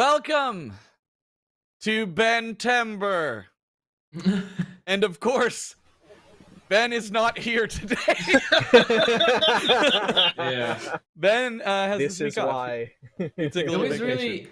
Welcome to Bentember. And of course, Ben is not here today. Yeah. Ben has This week is off. why. He took a little vacation.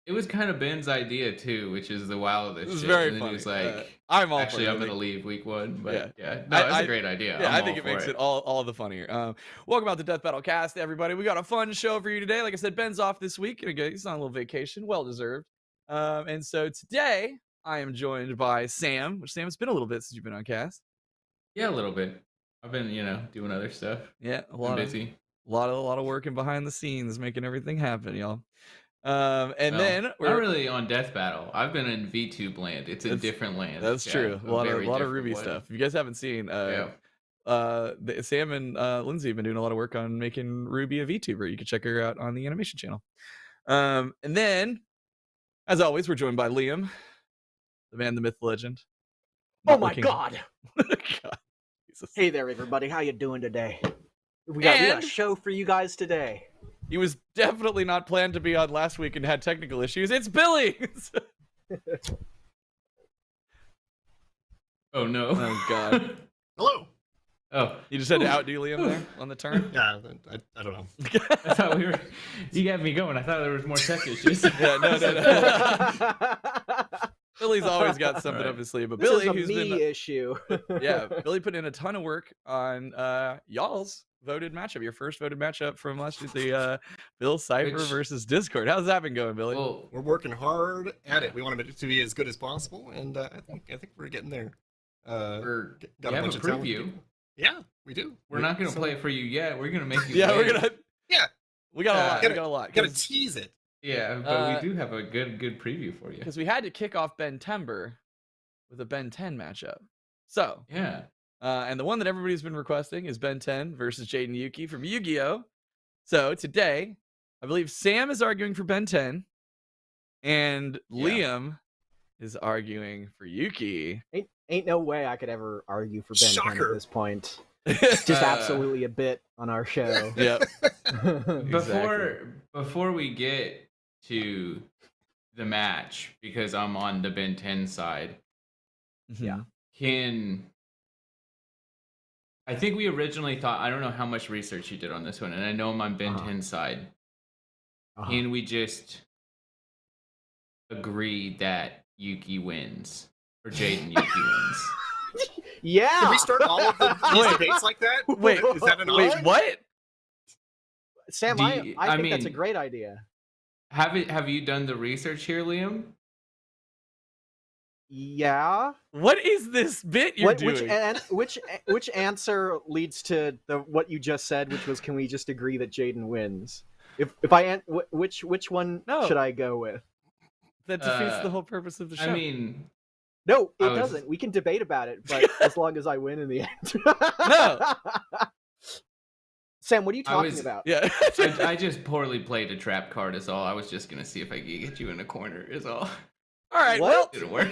It was kind of Ben's idea too, which is the wow of this It was shit. very and then funny. he was like, I'm all actually, for it. I'm gonna leave week one, but yeah. No, I- it's a great idea. Yeah, I'm I all think it for makes it all the funnier. Welcome out to Death Battle Cast, everybody. We got a fun show for you today. Like I said, Ben's off this week. He's on a little vacation, well deserved. And so today I am joined by Sam. Which Sam, it's been a little bit since you've been on cast. Yeah, a little bit. I've been, doing other stuff. Yeah, a lot of working behind the scenes, making everything happen, y'all. Then we're not really on Death Battle. I've been in V2 land. It's a different land. That's true. A lot of Ruby stuff. If you guys haven't seen, Sam and Lindsay have been doing a lot of work on making Ruby a VTuber. You can check her out on the animation channel. And then, as always, we're joined by Liam, the man, the myth, the legend. Oh my God. God. Jesus. Hey there, everybody. How you doing today? We got a show for you guys today. He was definitely not planned to be on last week and had technical issues. It's Billy. Oh no. Oh God. Hello. Oh, You just had to outdo Liam there on the turn. Yeah, I don't know. I thought we were. You got me going. I thought there was more tech issues. Yeah, no. Billy's always got something up his sleeve, but This Billy, is a who's me been issue. Billy put in a ton of work on y'all's voted matchup, your first voted matchup from last year, the Bill Cipher versus Discord. How's that been going, Billy? Well, We're working hard at it. We want it to be as good as possible, and I think we're getting there. we're Got you a have bunch a of talented preview. people. Yeah, we do. We're not gonna play it for you yet. We're gonna make you. Yeah, wait. we're gonna. Yeah, We got a lot. gotta- We got a lot. Gotta tease it. Yeah, but we do have a good preview for you. Because we had to kick off Bentember with a Ben 10 matchup. So Yeah. and the one that everybody's been requesting is Ben 10 versus Jaden Yuki from Yu-Gi-Oh. So today, I believe Sam is arguing for Ben 10, and Liam is arguing for Yuki. Ain't no way I could ever argue for Ben 10 Shocker. at this point. It's just absolutely a bit on our show. Yep. Before we get to the match, because I'm on the Ben 10 side, Yeah. I think we originally thought, I don't know how much research you did on this one, and I know I'm on Ben 10 side. Can we just agree that Yuki wins? Or Jaden Yuki wins? Yeah. Can we start all of these debates like that? Wait, is that an wait, option? what? Sam, Do I you- think I that's a mean- great idea. Have you done the research here, Liam? Yeah. What is this bit you're doing? Which answer leads to what you just said, which was, can we just agree that Jaden wins? Which one No. should I go with? That defeats the whole purpose of the show. I mean, No, it I was- doesn't. We can debate about it, but as long as I win in the end. No. Sam, what are you talking was- about? yeah. I just poorly played a trap card is all. I was just gonna see if I could get you in a corner is all. All right. What? Well, Didn't work.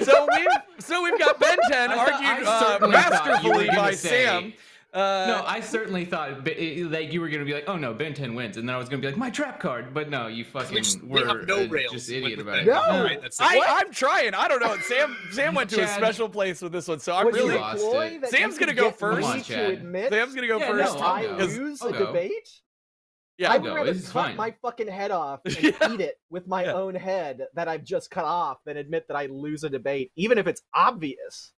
so we've got Ben 10 I argued certainly thought you were masterfully gonna by say- Sam. No, I certainly thought like you were gonna be like, oh no, Ben 10 wins, and then I was gonna be like, my trap card, but no, you fucking We were have no rails. just idiot with about it. that. No. All right, that's it. I'm trying. I don't know. Sam went to a Chad. special place with this one, so I'm Was really. it a lost ploy it. that Sam's you gonna could go get first. me Come on, to Chad. admit Sam's gonna go Yeah, first. no, I I'll go. lose I'll a go. debate? Yeah. I I'll would go. rather This is cut fine. my fucking head off and Yeah. eat it with my Yeah. own head that I've just cut off than admit that I lose a debate, even if it's obvious.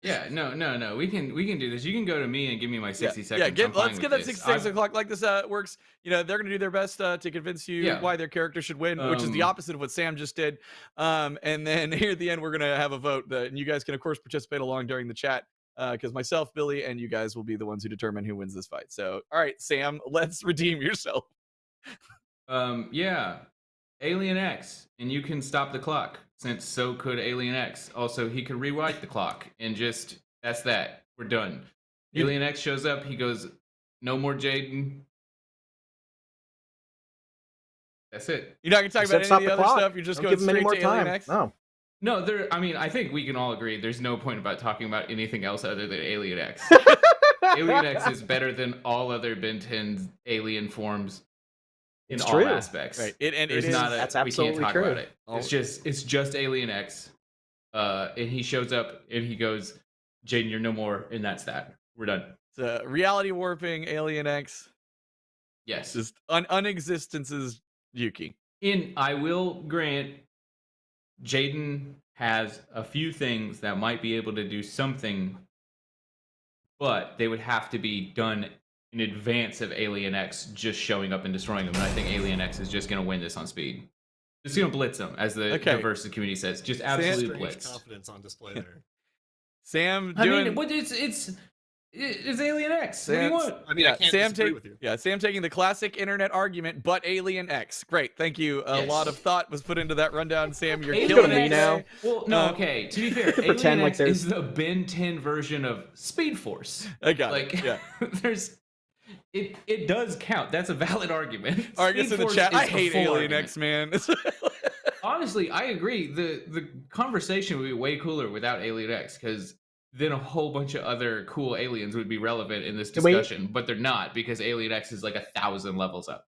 Yeah, no. We can do this. You can go to me and give me my 60 seconds. Yeah, I'm fine let's with get that this. 60 seconds I've- o'clock. Like this works. They're gonna do their best to convince you Yeah. why their character should win, which is the Um, opposite of what Sam just did. And then here at the end, we're gonna have a vote, and you guys can of course participate along during the chat. Because myself, Billy, and you guys will be the ones who determine who wins this fight. So, all right, Sam, let's redeem yourself. Yeah, Alien X, and you can stop the clock, since so could Alien X. Also, he could rewrite the clock, and just, that's that. We're done. You- Alien X shows up, he goes, no more Jaden. That's it. You're not gonna talk You said about stop any of the the other clock. stuff. You're just Don't going give him any straight more to Alien time. X. No. No, I think we can all agree there's no point about talking about anything else other than Alien X. Alien X is better than all other Ben 10 alien forms in It's all true. aspects. Right. It There's is. not a, That's we absolutely can't talk true. about it. It's just Alien X. And he shows up and he goes, Jaden, you're no more, and that's that. We're done. It's reality warping Alien X. Yes. Just unexistences Yuki. I will grant Jaden has a few things that might be able to do something, but they would have to be done in advance of Alien X just showing up and destroying them. And I think Alien X is just going to win this on speed. Just going to blitz them, as the versus community says. Just absolute blitz. Confidence on display there. Sam doing... I mean, it's Alien X. What do you want? I mean, I can't disagree with you. Yeah, Sam taking the classic internet argument, but Alien X. Great, thank you. A lot of thought was put into that rundown, Sam. You're killing me now. Well, no, okay. To be fair, Alien X is the Ben 10 version of Speed Force. I got it. Yeah. It does count. That's a valid argument. Argus in the chat. I hate Alien X, man. Honestly, I agree. The conversation would be way cooler without Alien X, because then a whole bunch of other cool aliens would be relevant in this discussion, but they're not, because Alien X is like 1,000 levels up.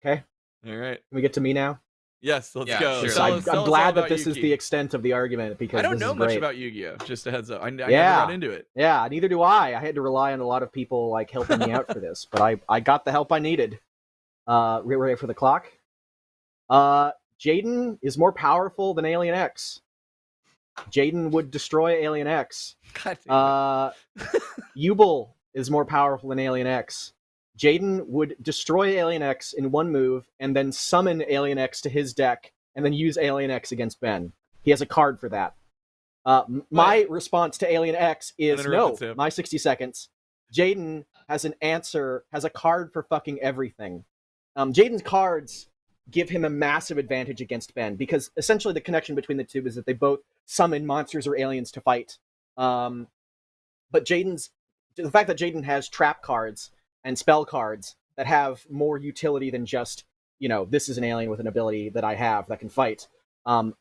Okay. All right. Can we get to me now? Yes, let's go. Sure. So I'm glad that this is the extent of the argument, because I don't know much great. about Yu-Gi-Oh! Just a heads up. I never got into it. Yeah, neither do I. I had to rely on a lot of people like helping me out for this, but I got the help I needed. Ready for the clock? Jaden is more powerful than Alien X. Jaden would destroy Alien X. Yubel is more powerful than Alien X. Jaden would destroy Alien X in one move and then summon Alien X to his deck and then use Alien X against Ben. He has a card for that. My response to Alien X is no. My 60 seconds. Jaden has an answer, has a card for fucking everything. Jaden's cards give him a massive advantage against Ben, because essentially the connection between the two is that they both summon monsters or aliens to fight. But the fact that Jaden has trap cards and spell cards that have more utility than just, this is an alien with an ability that I have that can fight,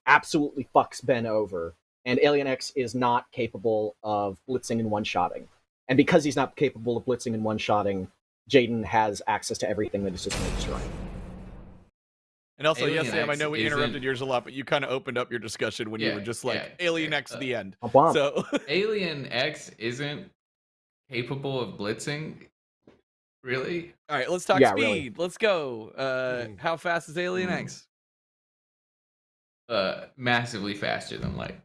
absolutely fucks Ben over. And Alien X is not capable of blitzing and one-shotting. And because he's not capable of blitzing and one-shotting, Jaden has access to everything that is just going to destroy him. And also, yes, Sam, I know we interrupted yours a lot, but you kind of opened up your discussion when you were just like, Alien X, the end. So Alien X isn't capable of blitzing, really? All right, let's talk speed. Really. Let's go. How fast is Alien X? Massively faster than light.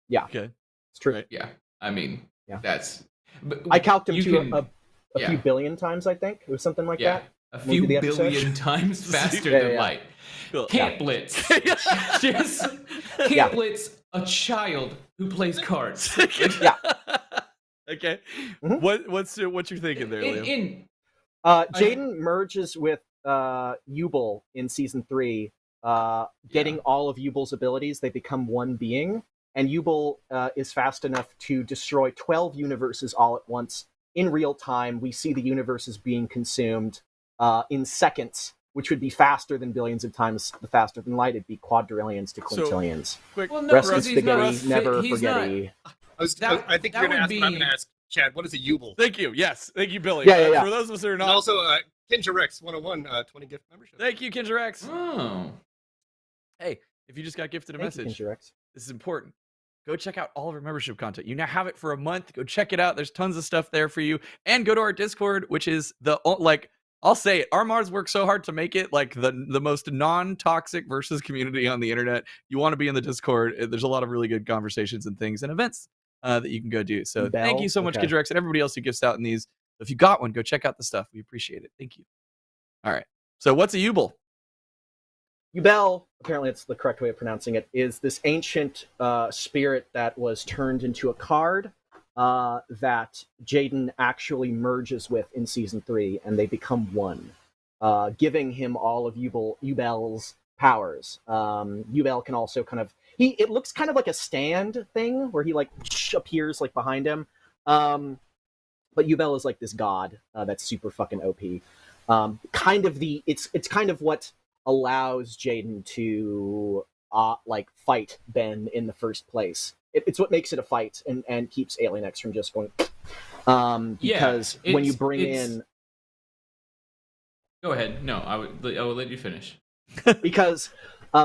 Yeah. Okay. It's true. Right. Yeah. I mean, that's... I calculated him to a few billion times, I think. It was something like that. A few billion times faster than light. Cool. Can't blitz. Just can't blitz a child who plays cards. Yeah. Okay. What's you're thinking there, Liam? Jaden merges with Yubel in season 3, getting all of Yubel's abilities. They become one being, and Yubel is fast enough to destroy 12 universes all at once in real time. We see the universes being consumed in seconds, which would be faster than billions of times faster than light. It'd be quadrillions to quintillions. Rest in spaghetti, never forgetty. I think you're going to ask, but I'm going to ask Chad, what is a Yubel? Thank you. Yes. Thank you, Billy. Yeah. For those of us who are not... And also, Kinja Rex 101, 20 gift membership. Thank you, Kinja Rex. Oh. Hey, if you just got gifted a message, Kinja Rex. This is important. Go check out all of our membership content. You now have it for a month. Go check it out. There's tons of stuff there for you. And go to our Discord, which is I'll say it. Our Mars worked so hard to make it like the most non-toxic versus community on the internet. You want to be in the Discord. There's a lot of really good conversations and things and events that you can go do. So thank you so much, Kinja Rex, and everybody else who gifts out in these. If you got one, go check out the stuff. We appreciate it. Thank you. All right. So what's a Yubel? Yubel, apparently it's the correct way of pronouncing it, is this ancient spirit that was turned into a card that Jaden actually merges with in season 3, and they become one, giving him all of Yubel's powers. Yubel can also it looks kind of like a stand thing where he appears behind him. But Yubel is like this god that's super fucking OP. It's kind of what allows Jaden to fight Ben in the first place. It's what makes it a fight and keeps Alien X from just going. Because when you bring in, Go ahead. No, I will let you finish. Because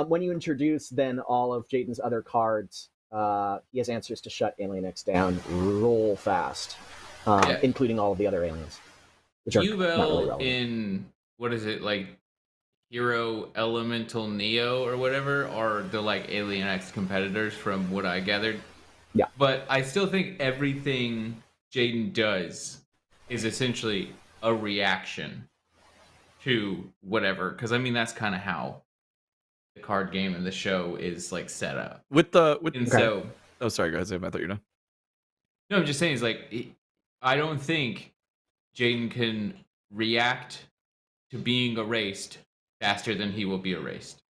when you introduce then all of Jaden's other cards, he has answers to shut Alien X down real fast, including all of the other aliens, which are not really relevant. In what is it like? Hero Elemental Neo or whatever are the like Alien X competitors from what I gathered. Yeah. But I still think everything Jaden does is essentially a reaction to whatever. Because I mean that's kind of how the card game and the show is like set up. So oh sorry guys, I thought you're done. No, I'm just saying it's like I don't think Jaden can react to being erased faster than he will be erased.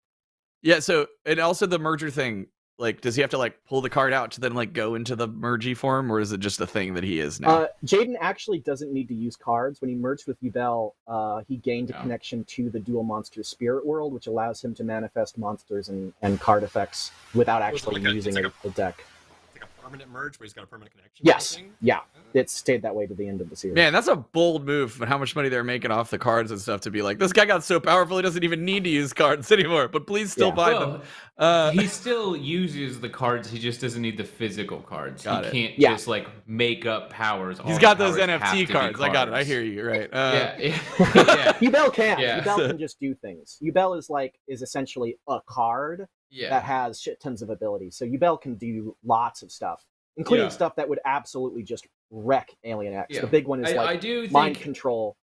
Yeah, so and also the merger thing, like does he have to like pull the card out to then like go into the mergy form, or is it just a thing that he is now? Jaden actually doesn't need to use cards. When he merged with Yubel, he gained a connection to the dual monster spirit world, which allows him to manifest monsters and card effects without actually using a deck. Permanent merge where he's got a permanent connection. Yes, yeah, it stayed that way to the end of the series. Man, that's a bold move for how much money they're making off the cards and stuff to be like, this guy got so powerful he doesn't even need to use cards anymore, but please still buy them. He still uses the cards, he just doesn't need the physical cards. Got he can't just like make up powers. He's got those NFT cards. I got it. I hear you, right? Yubel can. Yubel can just do things. Yubel is essentially a card that has shit tons of abilities. So Yubel can do lots of stuff, including stuff that would absolutely just wreck Alien X. The big one is I do mind think control.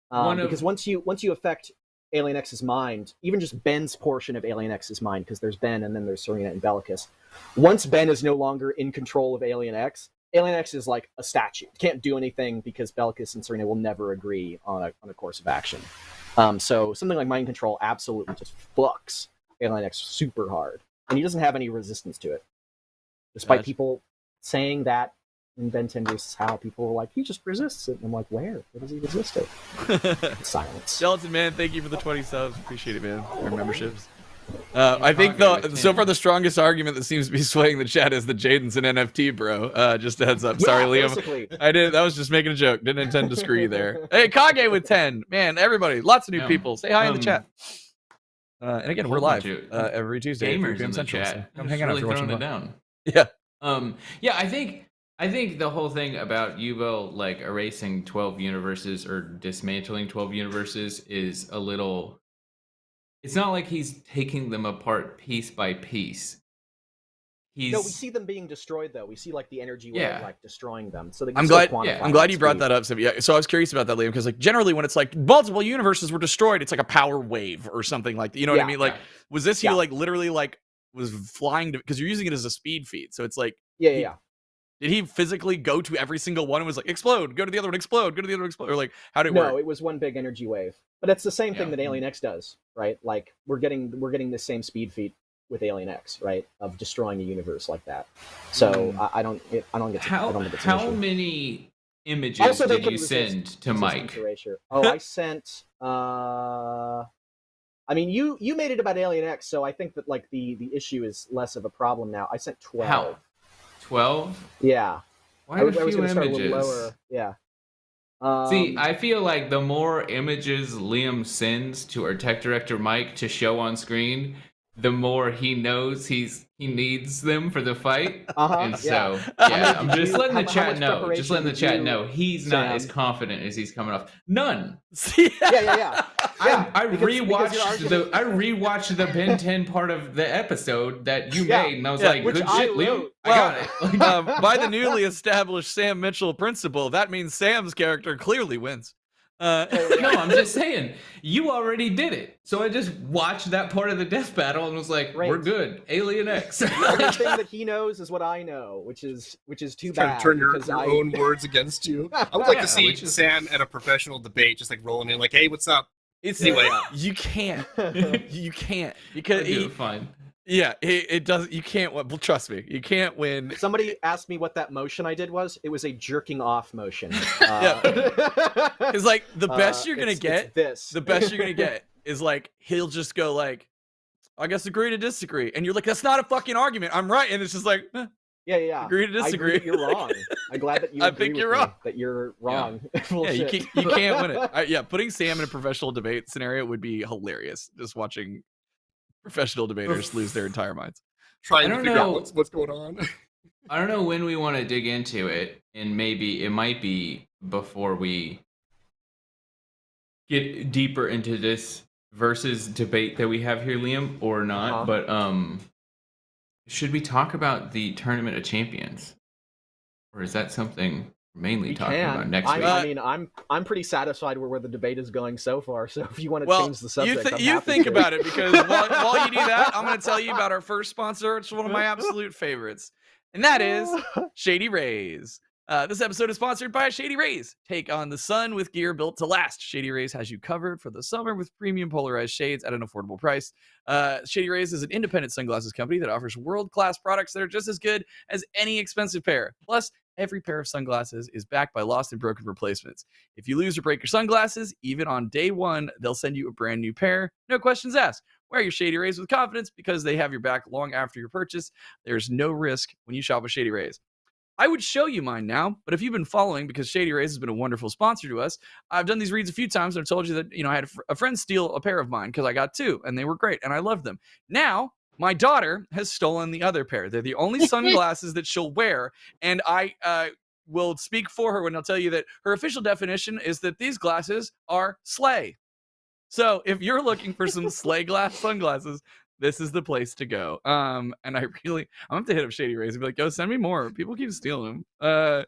Because once you affect Alien X's mind, even just Ben's portion of Alien X's mind, because there's Ben and then there's Serena and Bellicus. Once Ben is no longer in control of Alien X is like a statue. Can't do anything because Bellicus and Serena will never agree on a course of action. So something like mind control absolutely just fucks Alien X super hard, and he doesn't have any resistance to it, despite people saying that in Bentember's how people were like, he just resists it. And I'm like, where does he resist it? Silence. Gelatin Man, thank you for the 20 subs. Appreciate it, man. Or memberships. I think so far the strongest argument that seems to be swaying the chat is that Jaden's an NFT, bro. Just a heads up. Sorry, Liam. Basically. That was just making a joke. Didn't intend to screw you there. Hey, Kage with 10. Man, everybody, lots of new people. Say hi in the chat. And again, we're live every Tuesday. Gamers in the chat. So come hang out if you're watching it down. Yeah. I think the whole thing about Yubel like erasing 12 universes or dismantling 12 universes is a little. It's not like he's taking them apart piece by piece. No, we see them being destroyed though. We see like the energy wave like destroying them. So I'm glad you brought that up. So yeah, so I was curious about that, Liam, because like generally when it's like multiple universes were destroyed, it's like a power wave or something like that. You know what I mean? Like, was this he like literally like was flying to, because you're using it as a speed feed, so it's like did he physically go to every single one and was like, explode, go to the other one, explode, go to the other one, explode? Or like, how did it work? No, it was one big energy wave. But it's the same thing that Alien X does, right? Like, we're getting the same speed feed with Alien X, right? Of destroying a universe like that. So I don't get how many images did you send to Mike? I sent I mean, you made it about Alien X, so I think that like the issue is less of a problem now. I sent 12. How? 12? Yeah. Why a few images? Start a little lower. Yeah. See, I feel like the more images Liam sends to our tech director Mike to show on screen, the more he knows he needs them for the fight. And so, I'm just letting the chat know. Just letting the chat know he's not as confident as he's coming off. None. Yeah. I rewatched the Ben 10 part of the episode that you made, and I was like, good shit, Liam. I got it. By the newly established Sam Mitchell principle, that means Sam's character clearly wins. No, I'm just saying, you already did it. So I just watched that part of the death battle and was like, we're good. Alien X. The only thing that he knows is what I know, which is too bad. Trying to turn your own words against you. I would like to see Sam at a professional debate, just like rolling in, like, hey, what's up? Anyway, you can't. You can't. Because fine. Yeah, it doesn't. You can't. Well, trust me, you can't win. Somebody asked me what that motion I did was. It was a jerking off motion. It's like the best you're gonna get. This. The best you're gonna get is like he'll just go like, I guess agree to disagree, and you're like, that's not a fucking argument. I'm right, and it's just like, Yeah. Agree to disagree. I agree that you're wrong. I'm glad that you I agree think with you're me wrong. that you're wrong. Yeah, you can't win it. Putting Sam in a professional debate scenario would be hilarious. Just watching professional debaters lose their entire minds. Trying to figure out what's going on. I don't know when we want to dig into it, and maybe it might be before we get deeper into this versus debate that we have here, Liam, or not. But should we talk about the Tournament of Champions, or is that something we're mainly talking about next week? I mean, I'm pretty satisfied with where the debate is going so far. So if you want to change the subject, you think about it, because while you do that, I'm going to tell you about our first sponsor. It's one of my absolute favorites, and that is Shady Rays. This episode is sponsored by Shady Rays. Take on the sun with gear built to last. Shady Rays has you covered for the summer with premium polarized shades at an affordable price. Shady Rays is an independent sunglasses company that offers world-class products that are just as good as any expensive pair. Plus, every pair of sunglasses is backed by lost and broken replacements. If you lose or break your sunglasses, even on day one, they'll send you a brand new pair. No questions asked. Wear your Shady Rays with confidence because they have your back long after your purchase. There's no risk when you shop with Shady Rays. I would show you mine now, but if you've been following, because Shady Rays has been a wonderful sponsor to us, I've done these reads a few times and I've told you that, I had a friend steal a pair of mine because I got two and they were great and I loved them. Now, my daughter has stolen the other pair. They're the only sunglasses that she'll wear, and I will speak for her when I'll tell you that her official definition is that these glasses are slay. So if you're looking for some slay glass sunglasses, this is the place to go. And I'm gonna have to hit up Shady Rays and be like, yo, send me more. People keep stealing them.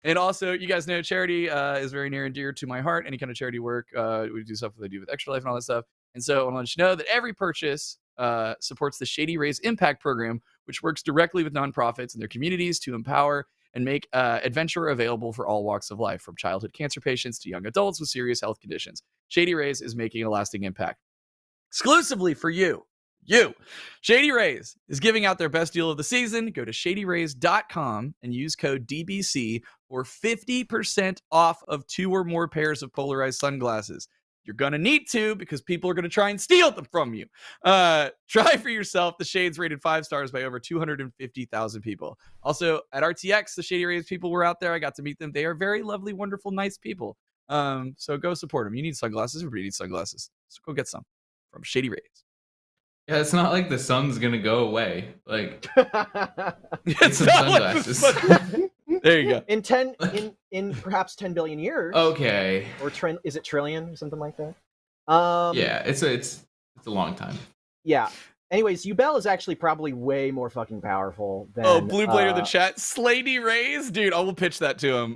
And also, you guys know charity is very near and dear to my heart. Any kind of charity work, we do stuff that they do with Extra Life and all that stuff. And so I want to let you know that every purchase supports the Shady Rays Impact Program, which works directly with nonprofits and their communities to empower and make adventure available for all walks of life, from childhood cancer patients to young adults with serious health conditions. Shady Rays is making a lasting impact. Exclusively for you. Shady Rays is giving out their best deal of the season. Go to shadyrays.com and use code DBC for 50% off of 2 or more pairs of polarized sunglasses. You're going to need to, because people are going to try and steal them from you. Try for yourself. The shades rated 5 stars by over 250,000 people. Also, at RTX, the Shady Rays people were out there. I got to meet them. They are very lovely, wonderful, nice people. So go support them. You need sunglasses. Everybody needs sunglasses. So go get some from Shady Rays. Yeah, it's not like the sun's gonna go away. Like, it's not sunglasses. There you go. In perhaps 10 billion years. Okay. Or is it trillion or something like that? Yeah, it's a long time. Yeah. Anyways, Yubel is actually probably way more fucking powerful than. Oh, Blue Blader in the chat, Slady Rays, dude. I will pitch that to him.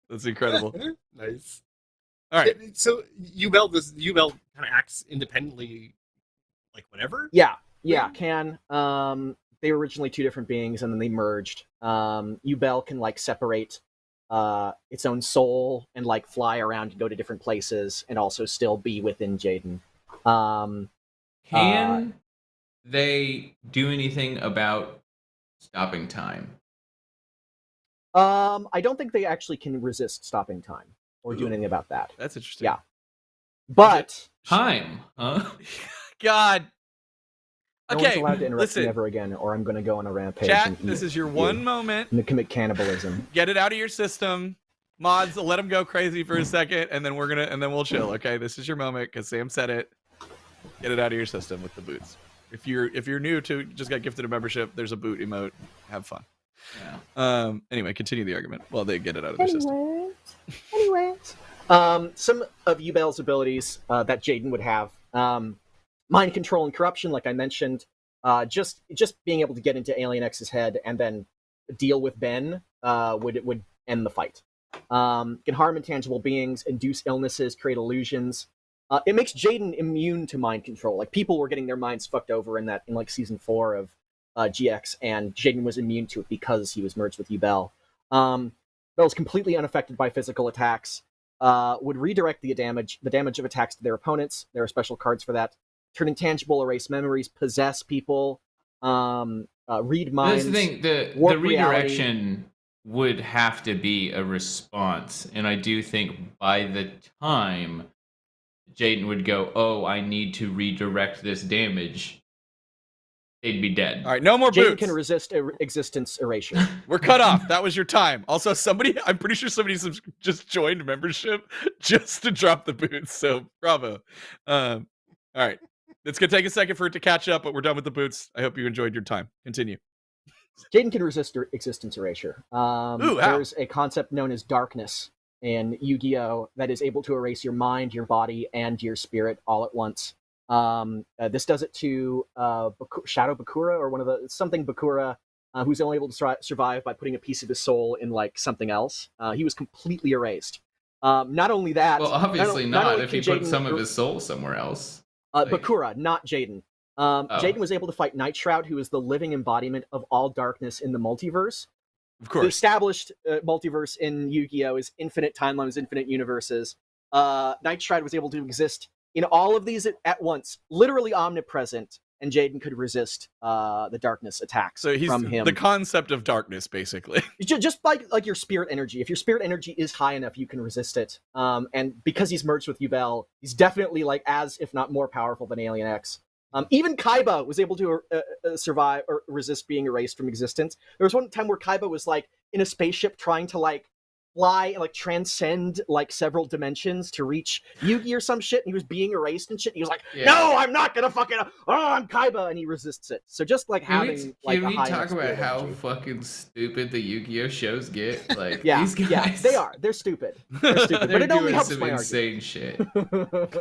That's incredible. Nice. All right. So Yubel kind of acts independently. Like whatever? Yeah, can. They were originally 2 different beings and then they merged. Yubel can like separate its own soul and like fly around and go to different places and also still be within Jaden. Can they do anything about stopping time? I don't think they actually can resist stopping time or do anything about that. That's interesting. Yeah. But time, huh? God. No one's allowed to interrupt me ever again, or I'm going to go on a rampage. Chat, this is your one moment. And commit cannibalism. Get it out of your system. Mods, let them go crazy for a second, and then we'll chill. Okay, this is your moment because Sam said it. Get it out of your system with the boots. If you're new to just got gifted a membership, there's a boot emote. Have fun. Yeah. Anyway, continue the argument while they get it out of their system. Anyways. Some of Yubel's abilities that Jaden would have. Mind control and corruption, like I mentioned. Just being able to get into Alien X's head and then deal with Ben would end the fight. Can harm intangible beings, induce illnesses, create illusions. It makes Jaden immune to mind control. Like, people were getting their minds fucked over in like season 4 of GX, and Jaden was immune to it because he was merged with Yubel. Bell is completely unaffected by physical attacks. Would redirect the damage of attacks to their opponents. There are special cards for that. Turn intangible, erase memories, possess people, read minds. That's the thing. The redirection would have to be a response, and I do think by the time Jaden would go, "Oh, I need to redirect this damage," they'd be dead. All right, no more Jaden boots. can resist existence erasure. We're cut off. That was your time. Also, I'm pretty sure somebody just joined membership just to drop the boots. So bravo. All right, it's gonna take a second for it to catch up, but we're done with the boots. I hope you enjoyed your time. Continue. Jaden can resist existence erasure. Ooh, there's a concept known as darkness in Yu-Gi-Oh! That is able to erase your mind, your body, and your spirit all at once. This does it to Shadow Bakura, or something Bakura, who's only able to survive by putting a piece of his soul in like something else. He was completely erased. Not only that, well, obviously not if he put Jaden some of his soul somewhere else. Bakura, not Jaden. Jaden was able to fight Night Shroud, who is the living embodiment of all darkness in the multiverse. Of course. The established multiverse in Yu-Gi-Oh! Is infinite timelines, infinite universes. Night Shroud was able to exist in all of these at once, literally omnipresent, and Jaden could resist the darkness attacks from him. The concept of darkness, basically. Just like your spirit energy. If your spirit energy is high enough, you can resist it. And because he's merged with Yubel, he's definitely like as, if not more powerful than Alien X. Even Kaiba was able to survive or resist being erased from existence. There was one time where Kaiba was like in a spaceship trying to like fly and like transcend like several dimensions to reach Yugi or some shit, and he was being erased and shit. He was like, "No, I'm not gonna fucking. Oh, I'm Kaiba," and he resists it. So just like having like can a we high talk about how energy. fucking stupid the Yu-Gi-Oh shows get? Like Yeah, these guys, yeah, they are. They're stupid. They're stupid, They're but it only doing helps some my insane shit. argument.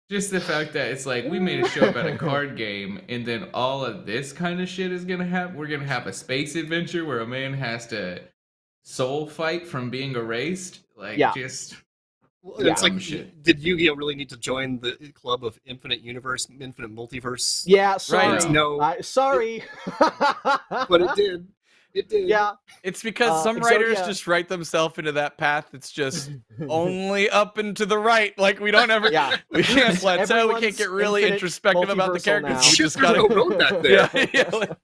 Just the fact that it's like we made a show about a card game, and then all of this kind of shit is gonna happen. We're gonna have a space adventure where a man has to soul fight from being erased. Like, just it's like, shit. Did Yu-Gi-Oh really need to join the club of infinite universe, infinite multiverse? Yeah, sorry. Right. No, sorry. but it did. It did. Yeah. It's because some writers just write themselves into that path. It's just only up and to the right. Like we don't ever, we can't plateau. We can't get really introspective about the characters. Now. We just There's gotta no road back there. yeah.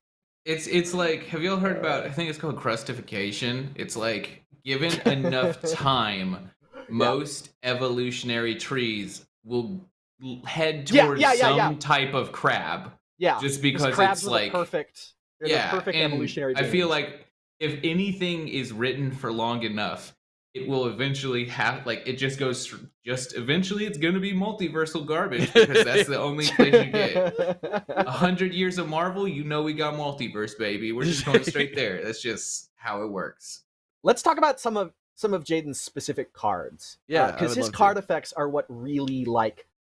It's like, have you all heard about? I think it's called crustification. It's like given enough time, most evolutionary trees will head towards some type of crab. Yeah, just because crabs it's like perfect. They're the perfect evolutionary I feel like if anything is written for long enough, it will eventually have it just goes eventually it's going to be multiversal garbage because that's the only place you get. 100 years of Marvel, we got multiverse, baby. We're just going straight there. That's just how it works. Let's talk about some of Jaden's specific cards. Yeah, because his card effects are what really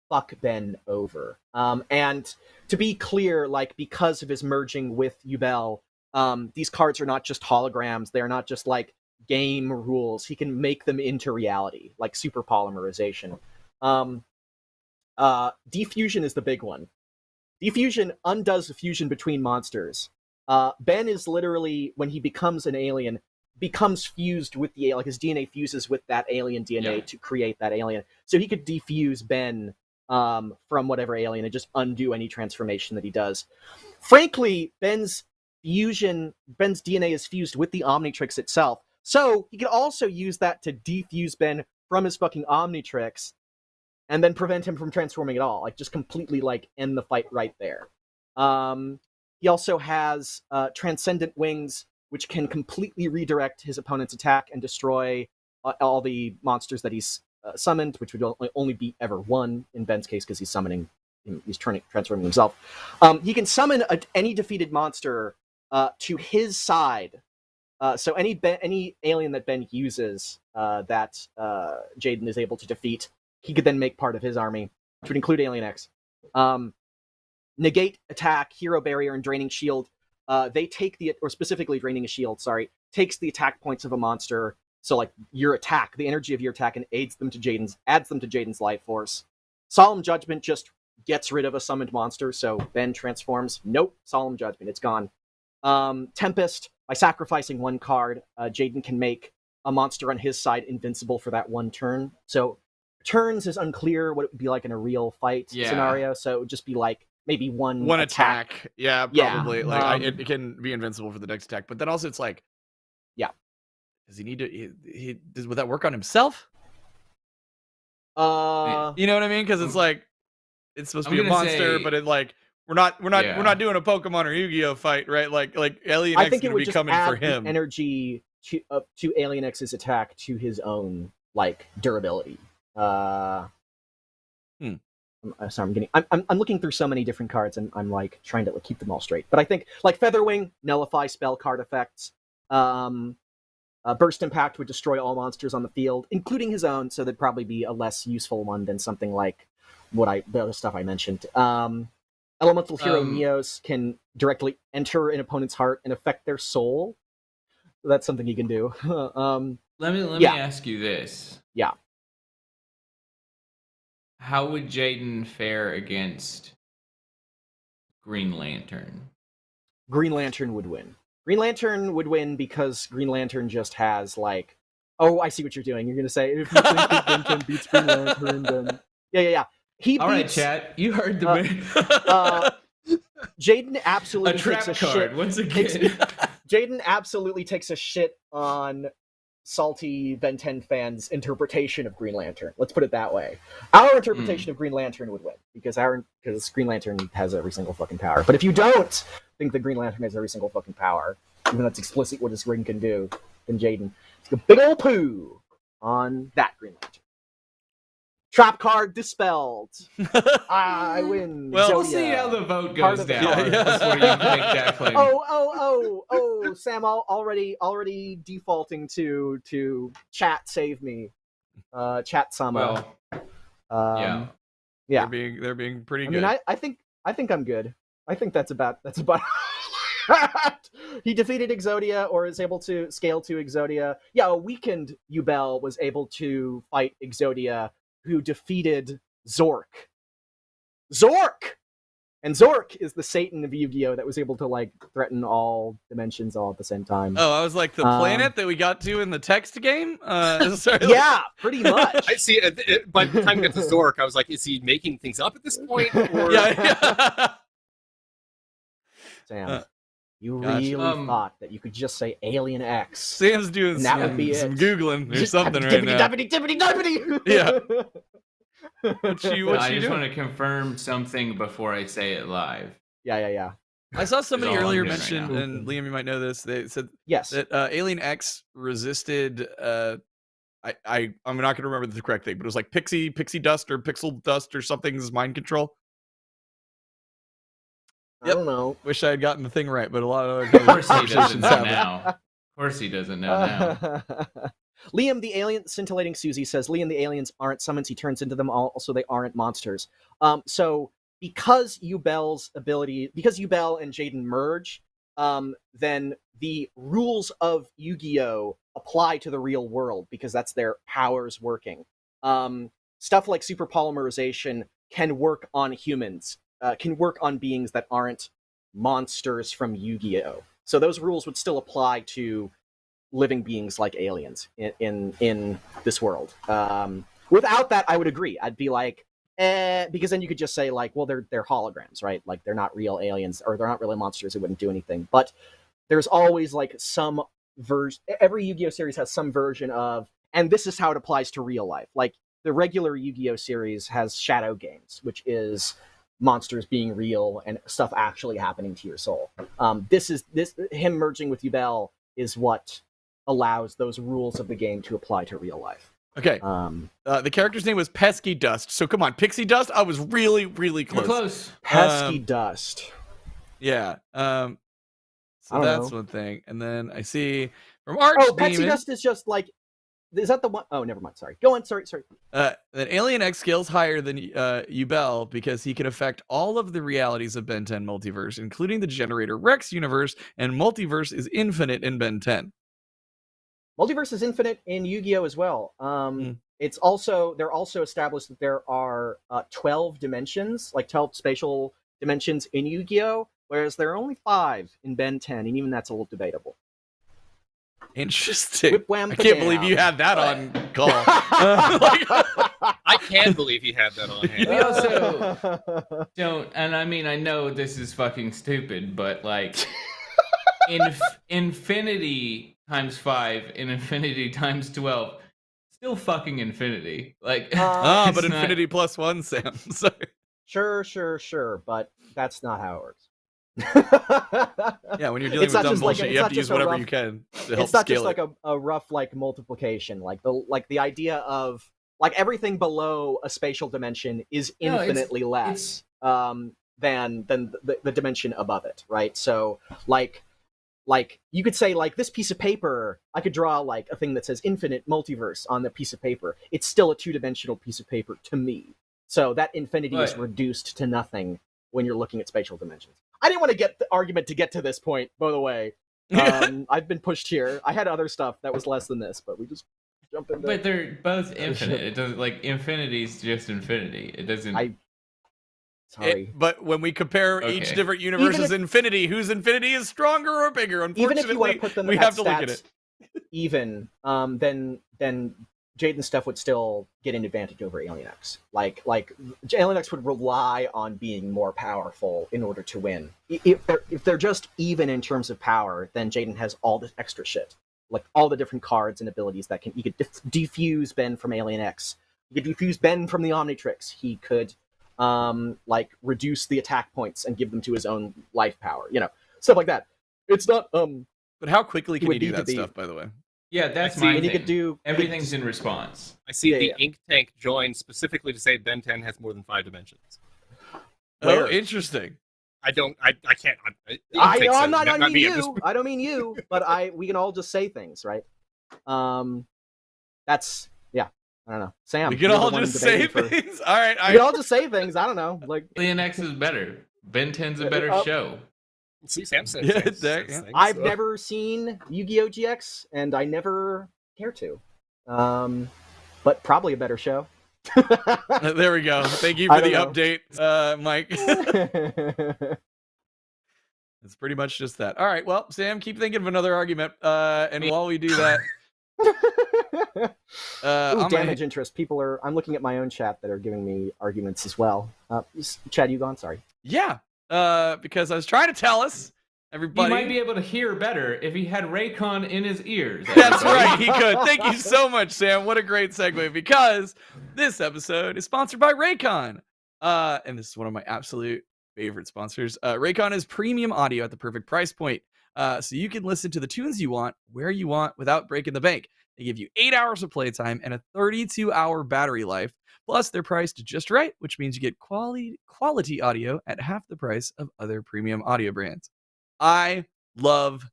fuck Ben over. And to be clear, because of his merging with Yubel, these cards are not just holograms. They're not just game rules. He can make them into reality, like super polymerization. Defusion is the big one. Defusion undoes the fusion between monsters. Ben is literally, when he becomes an alien, becomes fused with the alien. His DNA fuses with that alien DNA to create that alien. So he could defuse Ben from whatever alien and just undo any transformation that he does. Frankly, Ben's DNA is fused with the Omnitrix itself. So he could also use that to defuse Ben from his fucking Omnitrix and then prevent him from transforming at all. Just completely end the fight right there. He also has Transcendent Wings, which can completely redirect his opponent's attack and destroy all the monsters that he's summoned, which would only be ever one in Ben's case because he's summoning, he's transforming himself. He can summon any defeated monster to his side. So any alien that Ben uses that Jaden is able to defeat, he could then make part of his army, which would include Alien X. Negate, attack, hero barrier, and draining shield. They take or specifically draining a shield, takes the attack points of a monster. So your attack, the energy of your attack, and adds them to Jaden's life force. Solemn Judgment just gets rid of a summoned monster, so Ben transforms. Nope, Solemn Judgment, it's gone. Tempest, by sacrificing one card, Jaden can make a monster on his side invincible for that one turn. So turns is unclear what it would be like in a real fight scenario, so it would just be maybe one attack. Yeah, probably. It can be invincible for the next attack, but then also it's does he need to? Would that work on himself? You know what I mean? Because it's it's supposed to be a monster, but it we're not doing a Pokemon or Yu-Gi-Oh fight, right? Like Alien X is going to be coming for him. The energy to Alien X's attack to his own like durability. Sorry, I'm looking through so many different cards, and I'm like trying to keep them all straight. But I think like Featherwing, nullify spell card effects. Burst Impact would destroy all monsters on the field, including his own, so that'd probably be a less useful one than something like the other stuff I mentioned. Elemental Hero Neos can directly enter an opponent's heart and affect their soul. That's something he can do. Let me ask you this. Yeah. How would Jaden fare against Green Lantern? Green Lantern would win. Green Lantern would win because Green Lantern just has like, oh, I see what you're doing. You're gonna say if you think that Benton beats Green Lantern, then yeah. All right, chat. You heard the man. Jaden absolutely takes a card shit. Once again, Jaden absolutely takes a shit on salty Ben 10 fans' interpretation of Green Lantern. Let's put it that way. Our interpretation of Green Lantern would win because Green Lantern has every single fucking power. But if you don't think that Green Lantern has every single fucking power, even though that's explicit what his ring can do, then Jaden, it's a big old poo on that Green Lantern. Trap card dispelled. I win. Well, Zodia. We'll see how the vote goes down. Yeah. Before you make that claim. Oh, Sam, already defaulting to chat save me. Chat sama. Well, yeah. They're being pretty good. I mean, I think I'm good. I think that's about He defeated Exodia, or is able to scale to Exodia. Yeah, a weakened Yubel was able to fight Exodia, who defeated Zork. And Zork is the Satan of Yu-Gi-Oh! That was able to like threaten all dimensions all at the same time. Oh, I was like the planet that we got to in the text game. Sorry. Yeah, pretty much. I see. By the time we got to Zork, I was like, is he making things up at this point? Or... Yeah. Sam, you really thought that you could just say Alien X. Sam's doing that would be some it. Googling or something right now. Dippity. Yeah. I just want to confirm something before I say it live. Yeah. I saw somebody earlier mention, right and Liam, you might know this. They said yes that Alien X resisted. I'm not going to remember the correct thing, but it was like pixie dust or pixel dust or something's mind control. I don't know. Wish I had gotten the thing right, but a lot of other conversations Of course he doesn't know now. Liam, the alien, scintillating Susie says, Liam, the aliens aren't summons he turns into them all, so they aren't monsters. So because Yubel and Jaden merge, then the rules of Yu-Gi-Oh! Apply to the real world because that's their powers working. Stuff like super polymerization can work on humans, can work on beings that aren't monsters from Yu-Gi-Oh! So those rules would still apply to living beings like aliens in this world. Without that, I would agree. I'd be like, because then you could just say like, well, they're holograms, right? Like they're not real aliens, or they're not really monsters who wouldn't do anything. But there's always like some version. Every Yu-Gi-Oh! Series has some version of, and this is how it applies to real life. Like the regular Yu-Gi-Oh! Series has shadow games, which is monsters being real and stuff actually happening to your soul. Him merging with Yubel is what allows those rules of the game to apply to real life. Okay. The character's name was Pesky Dust. So come on, Pixie Dust. I was really, really close. You're close. Pesky Dust. Yeah. So that's one thing. And then I see from Pixie Dust is just like, is that the one? Oh, never mind. Sorry. Go on. Sorry. That Alien X scales higher than Yubel because he can affect all of the realities of Ben 10 multiverse, including the Generator Rex universe, and multiverse is infinite in Ben 10. Multiverse is infinite in Yu-Gi-Oh! As well. They're also established that there are 12 dimensions, like 12 spatial dimensions in Yu-Gi-Oh!, whereas there are only 5 in Ben 10, and even that's a little debatable. Interesting. Whip, wham, I can't believe you had that on call. I can believe he had that on hand. We also don't, and I mean, I know this is fucking stupid, but like, infinity times 5 and infinity times 12, still fucking infinity. Like, but infinity plus 1, Sam. Sorry. Sure, but that's not how it works. Yeah, when you're dealing with dumb bullshit, you have to use whatever you can to help it's not scale just like a rough like multiplication. Like the idea of like everything below a spatial dimension is infinitely less than the dimension above it, right? So like you could say like this piece of paper, I could draw like a thing that says infinite multiverse on the piece of paper. It's still a two-dimensional piece of paper to me. So that infinity is reduced to nothing when you're looking at spatial dimensions. I didn't want to get the argument to get to this point, by the way. I've been pushed here. I had other stuff that was less than this, but we just jumped into. But they're both infinite. It doesn't like infinity's just infinity. It doesn't. Sorry. But when we compare each different universe's infinity, whose infinity is stronger or bigger? Unfortunately, even if you want to put them we have to look at it. Even then Jaden stuff would still get an advantage over Alien X. Like Alien X would rely on being more powerful in order to win. If they're just even in terms of power, then Jaden has all this extra shit, like all the different cards and abilities that you could defuse Ben from Alien X. You could defuse Ben from the Omnitrix. He could like reduce the attack points and give them to his own life power. You know, stuff like that. It's not. But how quickly can he do that stuff? By the way. Yeah, that's my thing. He could do everything's in response. I see the ink tank joined specifically to say Ben 10 has more than 5 dimensions. Oh, interesting. I can't. I'm not I mean you. I don't mean you, but we can all just say things, right? That's I don't know. Sam, we can all just say things. All right, we can all just say things. I don't know. Like Alien X is better. Ben 10's a better show. See, Sam said I've never seen Yu-Gi-Oh! GX, and I never care to. But probably a better show. There we go. Thank you for the update, Mike. It's pretty much just that. All right, well, Sam, keep thinking of another argument. And while we do that... damage interest. People are... I'm looking at my own chat that are giving me arguments as well. Chad, you gone? Sorry. Yeah. Because I was trying to tell us, everybody... He might be able to hear better if he had Raycon in his ears. That's right, he could. Thank you so much, Sam. What a great segue, because this episode is sponsored by Raycon. And this is one of my absolute favorite sponsors. Raycon is premium audio at the perfect price point. So you can listen to the tunes you want, where you want, without breaking the bank. They give you 8 hours of playtime and a 32-hour battery life. Plus, they're priced just right, which means you get quality audio at half the price of other premium audio brands. I love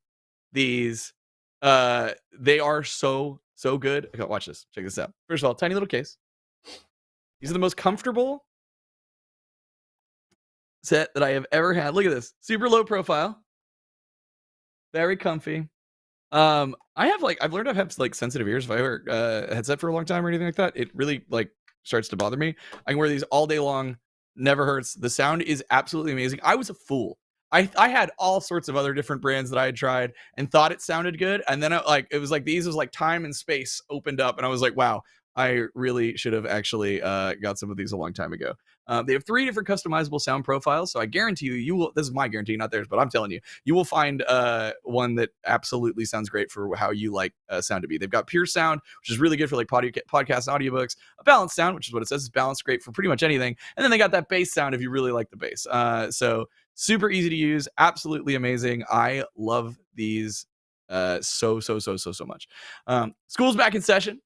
these. They are so good. Okay, watch this. Check this out. First of all, tiny little case. These are the most comfortable set that I have ever had. Look at this. Super low profile. Very comfy. I've learned I have like sensitive ears. If I wear a headset for a long time or anything like that, it really like starts to bother me. I can wear these all day long, never hurts. The sound is absolutely amazing. I was a fool. I had all sorts of other different brands that I had tried and thought it sounded good, and then it was like time and space opened up, and I was like, wow, I really should have actually got some of these a long time ago. They have 3 different customizable sound profiles, so I guarantee you will. This is my guarantee, not theirs, but I'm telling you, you will find one that absolutely sounds great for how you like sound to be. They've got pure sound, which is really good for like podcasts and audiobooks. A balanced sound, which is what it says, is balanced, great for pretty much anything. And then they got that bass sound if you really like the bass. So super easy to use, absolutely amazing. I love these so much. School's back in session,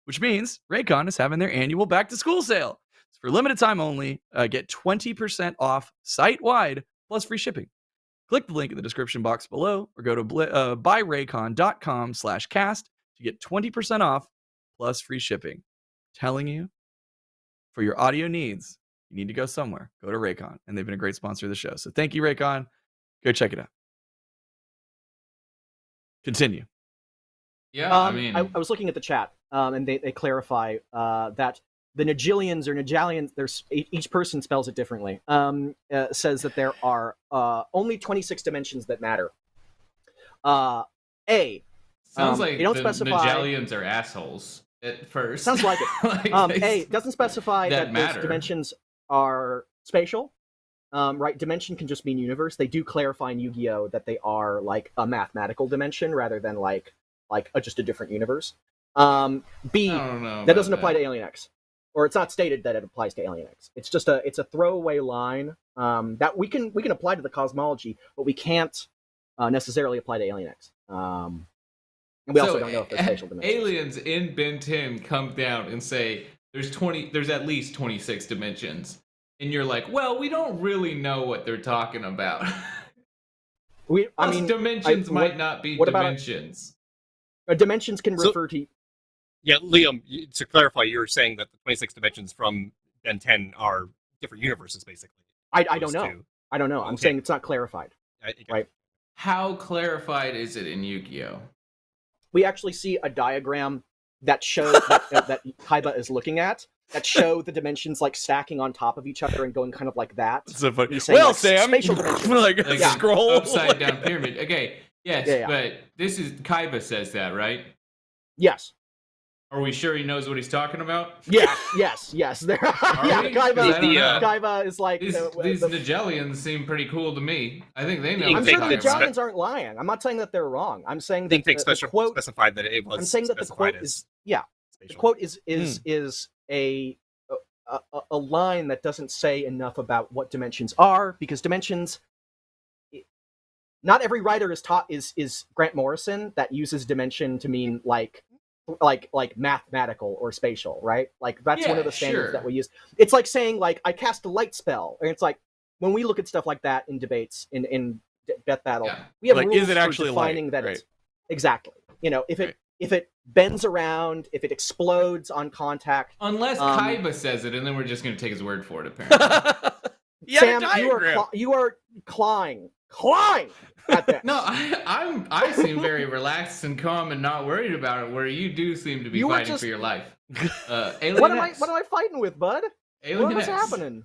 which means Raycon is having their annual back to school sale. For limited time only, get 20% off site-wide plus free shipping. Click the link in the description box below or go to buyraycon.com/cast to get 20% off plus free shipping. Telling you, for your audio needs, you need to go somewhere. Go to Raycon, and they've been a great sponsor of the show. So thank you, Raycon. Go check it out. Continue. Yeah, I was looking at the chat, and they clarify that the Nigillians or Nigalians, each person spells it differently, says that there are only 26 dimensions that matter. Sounds like they don't the specify. Nigalians are assholes at first. Sounds like it. It doesn't specify that those dimensions are spatial. Right, dimension can just mean universe. They do clarify in Yu-Gi-Oh! That they are like a mathematical dimension rather than like just a different universe. B, that doesn't apply to Alien X. or it's not stated that it applies to Alien X. It's just it's a throwaway line that we can apply to the cosmology, but we can't necessarily apply to Alien X. And we also don't know if there's spatial dimensions. Aliens in Ben 10 come down and say there's at least 26 dimensions, and you're like, well, we don't really know what they're talking about. Dimensions might not be dimensions. Dimensions can refer to. Yeah, Liam, to clarify, you're saying that the 26 dimensions from Ben 10 are different universes, basically. I don't know. I don't know. I'm saying it's not clarified. Right? How clarified is it in Yu-Gi-Oh? We actually see a diagram that shows that Kaiba is looking at that show the dimensions like stacking on top of each other and going kind of like that. So funny. Saying, well, like, Sam, spatial dimensions. like scroll upside down pyramid. Okay, yes, but this is Kaiba says that, right? Yes. Are we sure he knows what he's talking about? Yeah, yes. Kaiba is like... These Nigelians seem pretty cool to me. I think they know. I'm sure the Nigelians aren't lying. I'm not saying that they're wrong. I'm saying that the quote... specified that it was I'm saying that the quote is... Yeah. The quote is a line that doesn't say enough about what dimensions are, because dimensions... Not every writer is Grant Morrison that uses dimension to mean like mathematical or spatial, right? Like that's one of the standards that we use. It's like saying like I cast a light spell, and it's like when we look at stuff like that in debates in Death Battle, we have rules for defining that it's exactly. You know, if it bends around, if it explodes on contact, unless Kaiba says it, and then we're just going to take his word for it. Apparently, Sam, you are clawing at that. No, I seem very relaxed and calm and not worried about it. Where you do seem to be fighting for your life. Alien what X. Am I fighting with, bud? Alien What's X. happening?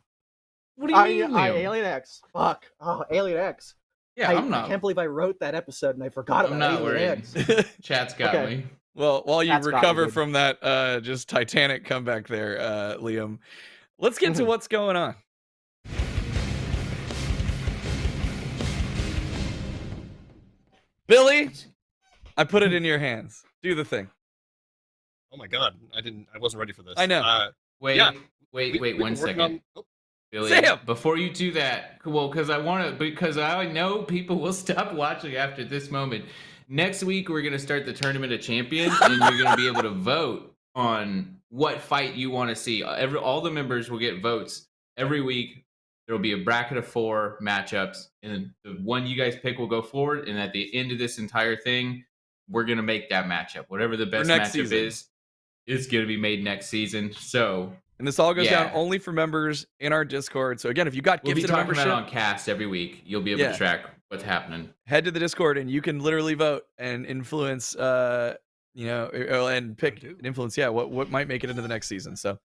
What do you mean, Alien X. Fuck. Oh, Alien X. Yeah, I'm not. I can't believe I wrote that episode and I forgot about Alien X. Chat's got me. Well, while you recover from that just Titanic comeback there, Liam, let's get to what's going on. Billy, I put it in your hands. Do the thing. Oh my god, I wasn't ready for this. I know. Wait 1 second. Billy, Sam! Before you do that, because I know people will stop watching after this moment. Next week we're gonna start the Tournament of Champions, and you're gonna be able to vote on what fight you want to see. All the members will get votes every week. There will be a bracket of 4 matchups, and the one you guys pick will go forward. And at the end of this entire thing, we're gonna make that matchup. Whatever the best matchup is gonna be made next season. So, and this all goes down only for members in our Discord. So again, if you got gifted membership, we'll be talking about on Cast every week. You'll be able to track what's happening. Head to the Discord, and you can literally vote and influence, and pick and influence. Yeah, what might make it into the next season. So,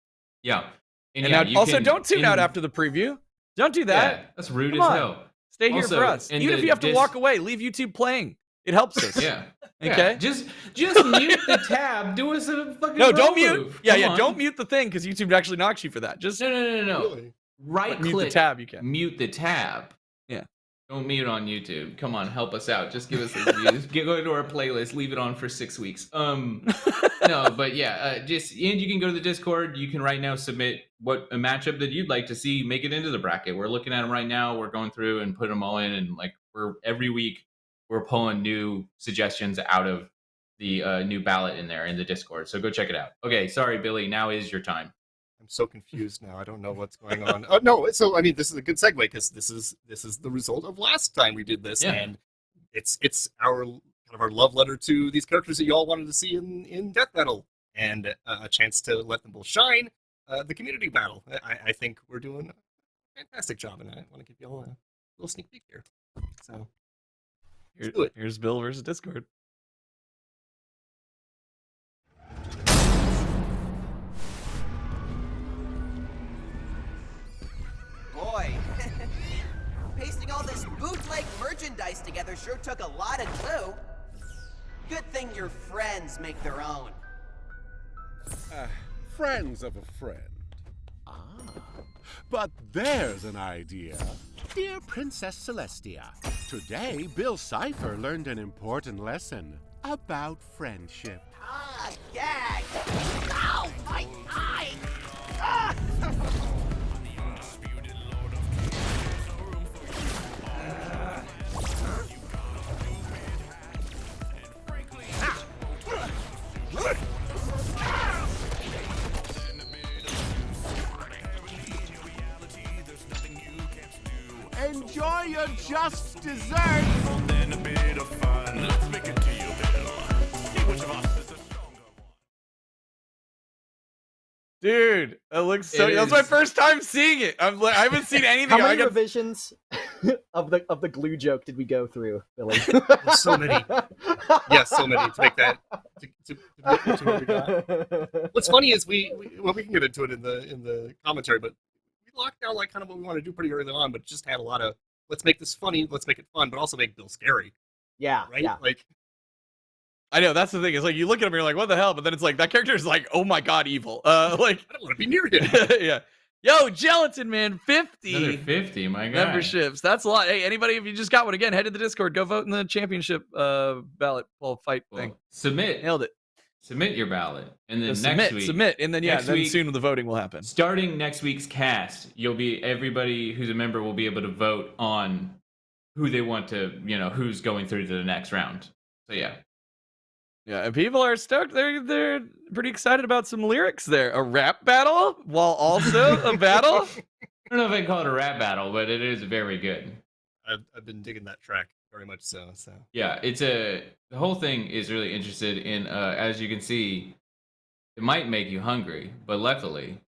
and now, also don't tune out after the preview. Don't do that. Yeah, that's rude as hell. Stay here for us. Even if you have to walk away, leave YouTube playing. It helps us. Yeah. Okay. Just mute the tab. Do us a fucking don't mute. Move. Don't mute the thing because YouTube actually knocks you for that. Just no. Really? Right click. Mute the tab. You can mute the tab. Yeah. Don't mute on YouTube. Come on, help us out. Just give us the views. Go into our playlist. Leave it on for 6 weeks. And you can go to the Discord. You can right now submit what a matchup that you'd like to see make it into the bracket. We're looking at them right now. We're going through and putting them all in, and every week we're pulling new suggestions out of the new ballot in there in the Discord. So go check it out. Okay, sorry, Billy. Now is your time. I'm so confused now. I don't know what's going on. Oh no! So I mean, this is a good segue because this is the result of last time we did this, and it's our kind of our love letter to these characters that you all wanted to see in Death Battle, and a chance to let them both shine. The community battle. I think we're doing a fantastic job, and I want to give you all a little sneak peek here. So here's Bill versus Discord. Boy, pasting all this bootleg merchandise together sure took a lot of glue. Good thing your friends make their own. Friends of a friend. But there's an idea. Dear Princess Celestia, today Bill Cipher learned an important lesson about friendship. Gag! Ow, my eye! Enjoy your just dessert. Then a bit of fun. Let's make it to you, Bill. See which of us is the stronger one. Dude, it looks so. That was my first time seeing it. I haven't seen anything. How many revisions of the glue joke did we go through, Billy? So many. Yes, so many to make that to what we got. What's funny is we can get into it in the commentary, but we locked down like kind of what we want to do pretty early on, but just had a lot of let's make this funny, let's make it fun, but also make Bill scary. Yeah, right. Yeah. Like, I know that's the thing. It's like you look at him, and you're like, what the hell? But then it's like that character is like, oh my god, evil. Like I don't want to be near him. Yeah. Yo, Gelatin Man, 50. Another 50, my God. Memberships. That's a lot. Hey, anybody, if you just got one, again, head to the Discord. Go vote in the championship ballot fight thing. Submit. Nailed it. Submit your ballot. And then next week. Submit. And then, then soon the voting will happen. Starting next week's cast, everybody who's a member will be able to vote on who they want to, who's going through to the next round. So, yeah. Yeah, and people are stoked. They're pretty excited about some lyrics there. A rap battle while also a battle? I don't know if I call it a rap battle, but it is very good. I've been digging that track very much so. Yeah, the whole thing is really interested in, as you can see, it might make you hungry, but luckily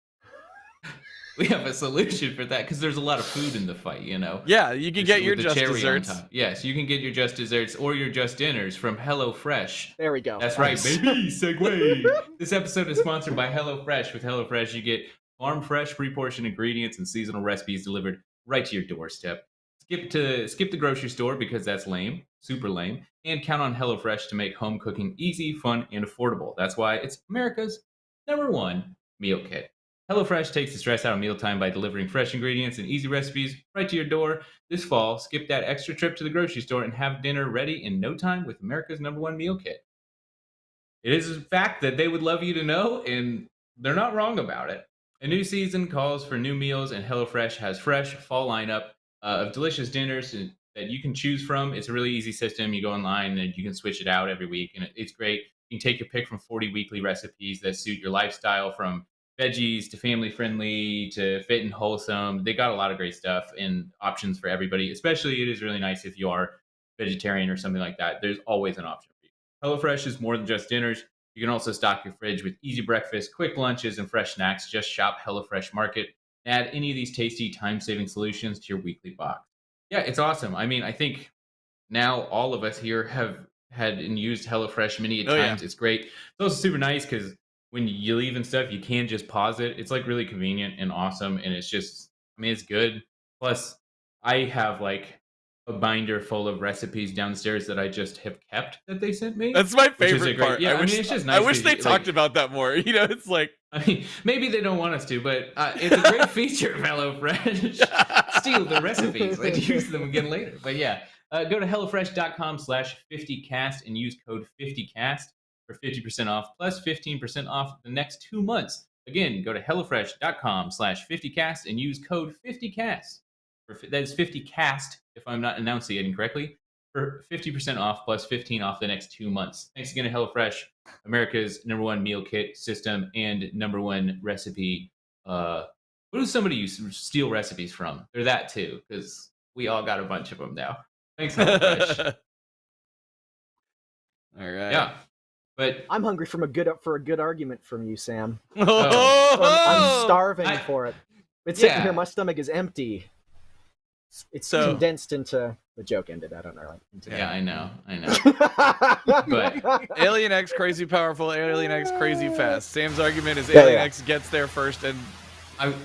we have a solution for that because there's a lot of food in the fight, Yeah, you can get your just desserts. Yes, you can get your just desserts or your just dinners from HelloFresh. There we go. That's right, baby. Segue. This episode is sponsored by HelloFresh. With HelloFresh, you get farm fresh, pre-portioned ingredients and seasonal recipes delivered right to your doorstep. Skip the grocery store because that's lame, super lame, and count on HelloFresh to make home cooking easy, fun, and affordable. That's why it's America's #1 meal kit. HelloFresh takes the stress out of mealtime by delivering fresh ingredients and easy recipes right to your door. This fall, skip that extra trip to the grocery store and have dinner ready in no time with America's #1 meal kit. It is a fact that they would love you to know, and they're not wrong about it. A new season calls for new meals, and HelloFresh has fresh fall lineup of delicious dinners that you can choose from. It's a really easy system. You go online and you can switch it out every week, and it's great. You can take your pick from 40 weekly recipes that suit your lifestyle, from veggies to family friendly to fit and wholesome. They got a lot of great stuff and options for everybody. Especially, it is really nice if you are vegetarian or something like that. There's always an option for you. HelloFresh is more than just dinners. You can also stock your fridge with easy breakfast, quick lunches, and fresh snacks. Just shop HelloFresh Market. Add any of these tasty, time-saving solutions to your weekly box. Yeah, it's awesome. I mean, I think now all of us here have had and used HelloFresh many times. Yeah. It's great. It's also super nice because when you leave and stuff, you can just pause it. It's like really convenient and awesome. And it's just, it's good. Plus, I have like a binder full of recipes downstairs that I just have kept that they sent me. That's my favorite part. Yeah, it's just nice. I wish they talked about that more. It's like, maybe they don't want us to, but it's a great feature of HelloFresh. Steal the recipes and use them again later. But yeah, go to HelloFresh.com/50cast and use code 50cast. For 50% off plus 15% off the next 2 months. Again, go to HelloFresh.com/50cast and use code 50cast. That is 50cast if I'm not enunciating correctly. For 50% off plus 15 off the next 2 months. Thanks again to HelloFresh, America's #1 meal kit system and #1 recipe. What do somebody you steal recipes from? They're that too, because we all got a bunch of them now. Thanks, HelloFresh. All right. Yeah. But I'm hungry for a good argument from you, Sam. Oh. I'm starving for it. It's sitting here. My stomach is empty. It's condensed into the joke ended. I don't know. I know. But Alien X crazy powerful, Alien X crazy fast. Sam's argument is Alien X gets there first, and I will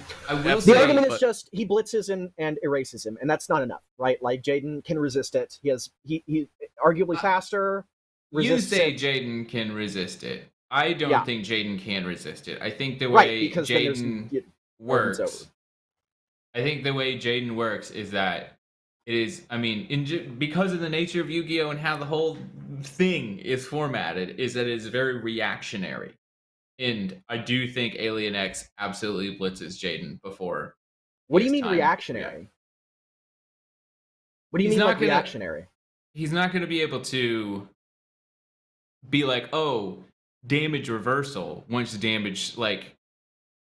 the say, argument is just he blitzes and erases him, and that's not enough, right? Like Jaden can resist it. He arguably faster. You say Jaden can resist it. I don't think Jaden can resist it. I think the way Jaden works. I think the way Jaden works is that it is. Because of the nature of Yu-Gi-Oh and how the whole thing is formatted, is that it's very reactionary. And I do think Alien X absolutely blitzes Jaden before. What do you mean reactionary? Yeah. What do you mean like reactionary? He's not going to be able to be like, oh, damage reversal once damage, like,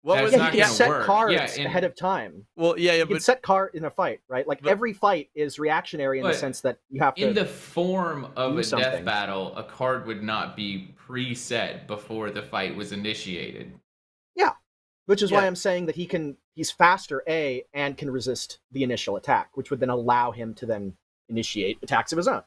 What That's was Yeah, not you can gonna set work. cards Yeah, ahead of time. Well, yeah, You can but set card in a fight, right? Like but- every fight is reactionary in the But sense that you have to. in the form of do a something. death battle, a card would not be preset before the fight was initiated. Yeah, which is why Yeah. I'm saying that he's faster, A, and can resist the initial attack, which would then allow him to then initiate attacks of his own.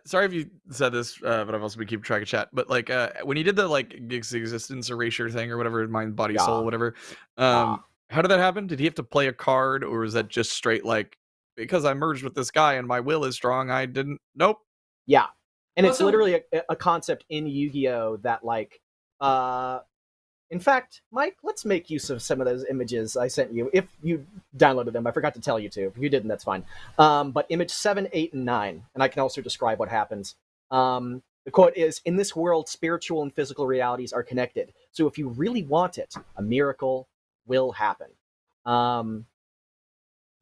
sorry if you said this, but I've also been keeping track of chat. But like, when you did the like existence erasure thing or whatever, mind, body, Yeah. soul, whatever, Yeah. how did that happen? Did he have to play a card, or was that just straight like, because I merged with this guy and my will is strong, I didn't? Nope. Yeah, and it's Also- literally a concept in Yu-Gi-Oh that like, in fact, Mike, let's make use of some of those images I sent you. If you downloaded them, I forgot to tell you to. If you didn't, that's fine. But image 7, 8, and 9, and I can also describe what happens. The quote is, "In this world, spiritual and physical realities are connected. So if you really want it, a miracle will happen."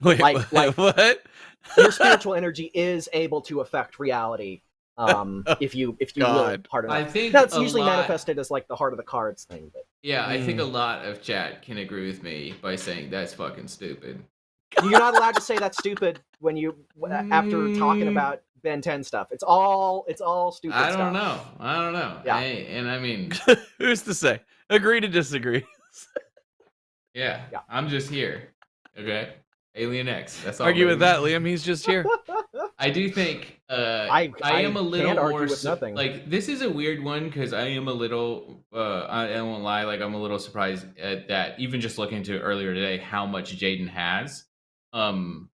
Wait, Like- what? Your spiritual energy is able to affect reality if you will it hard enough. I think That's a usually lot- manifested as like the heart of the cards thing. But Yeah, I think a lot of chat can agree with me by saying that's fucking stupid. you're not allowed to say that's stupid when you after talking about Ben 10 stuff. It's all stupid I stuff. don't know. I don't know. Yeah. And I mean, Who's to say? Agree to disagree. yeah, Yeah. I'm just here. Okay, Alien X. That's all. Argue with baby. that, Liam. He's just here. I do think I am a little can't argue more with nothing. like this is a weird one because I am a little I won't lie, like I'm a little surprised at that, even just looking to it earlier today how much Jaden has. And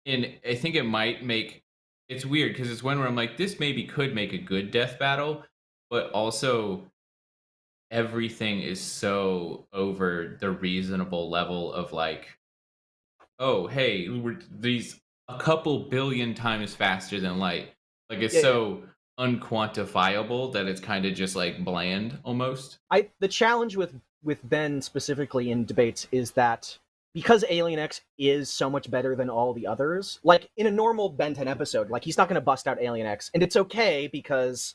I think it might make it's weird because it's one where I'm like, this maybe could make a good death battle, but also everything is so over the reasonable level of like, oh hey, these a couple billion times faster than light. Like it's Yeah, so unquantifiable that it's kind of just like bland almost. The challenge with Ben specifically in debates is that because Alien X is so much better than all the others, like in a normal Ben 10 episode, like he's not going to bust out Alien X, and it's okay because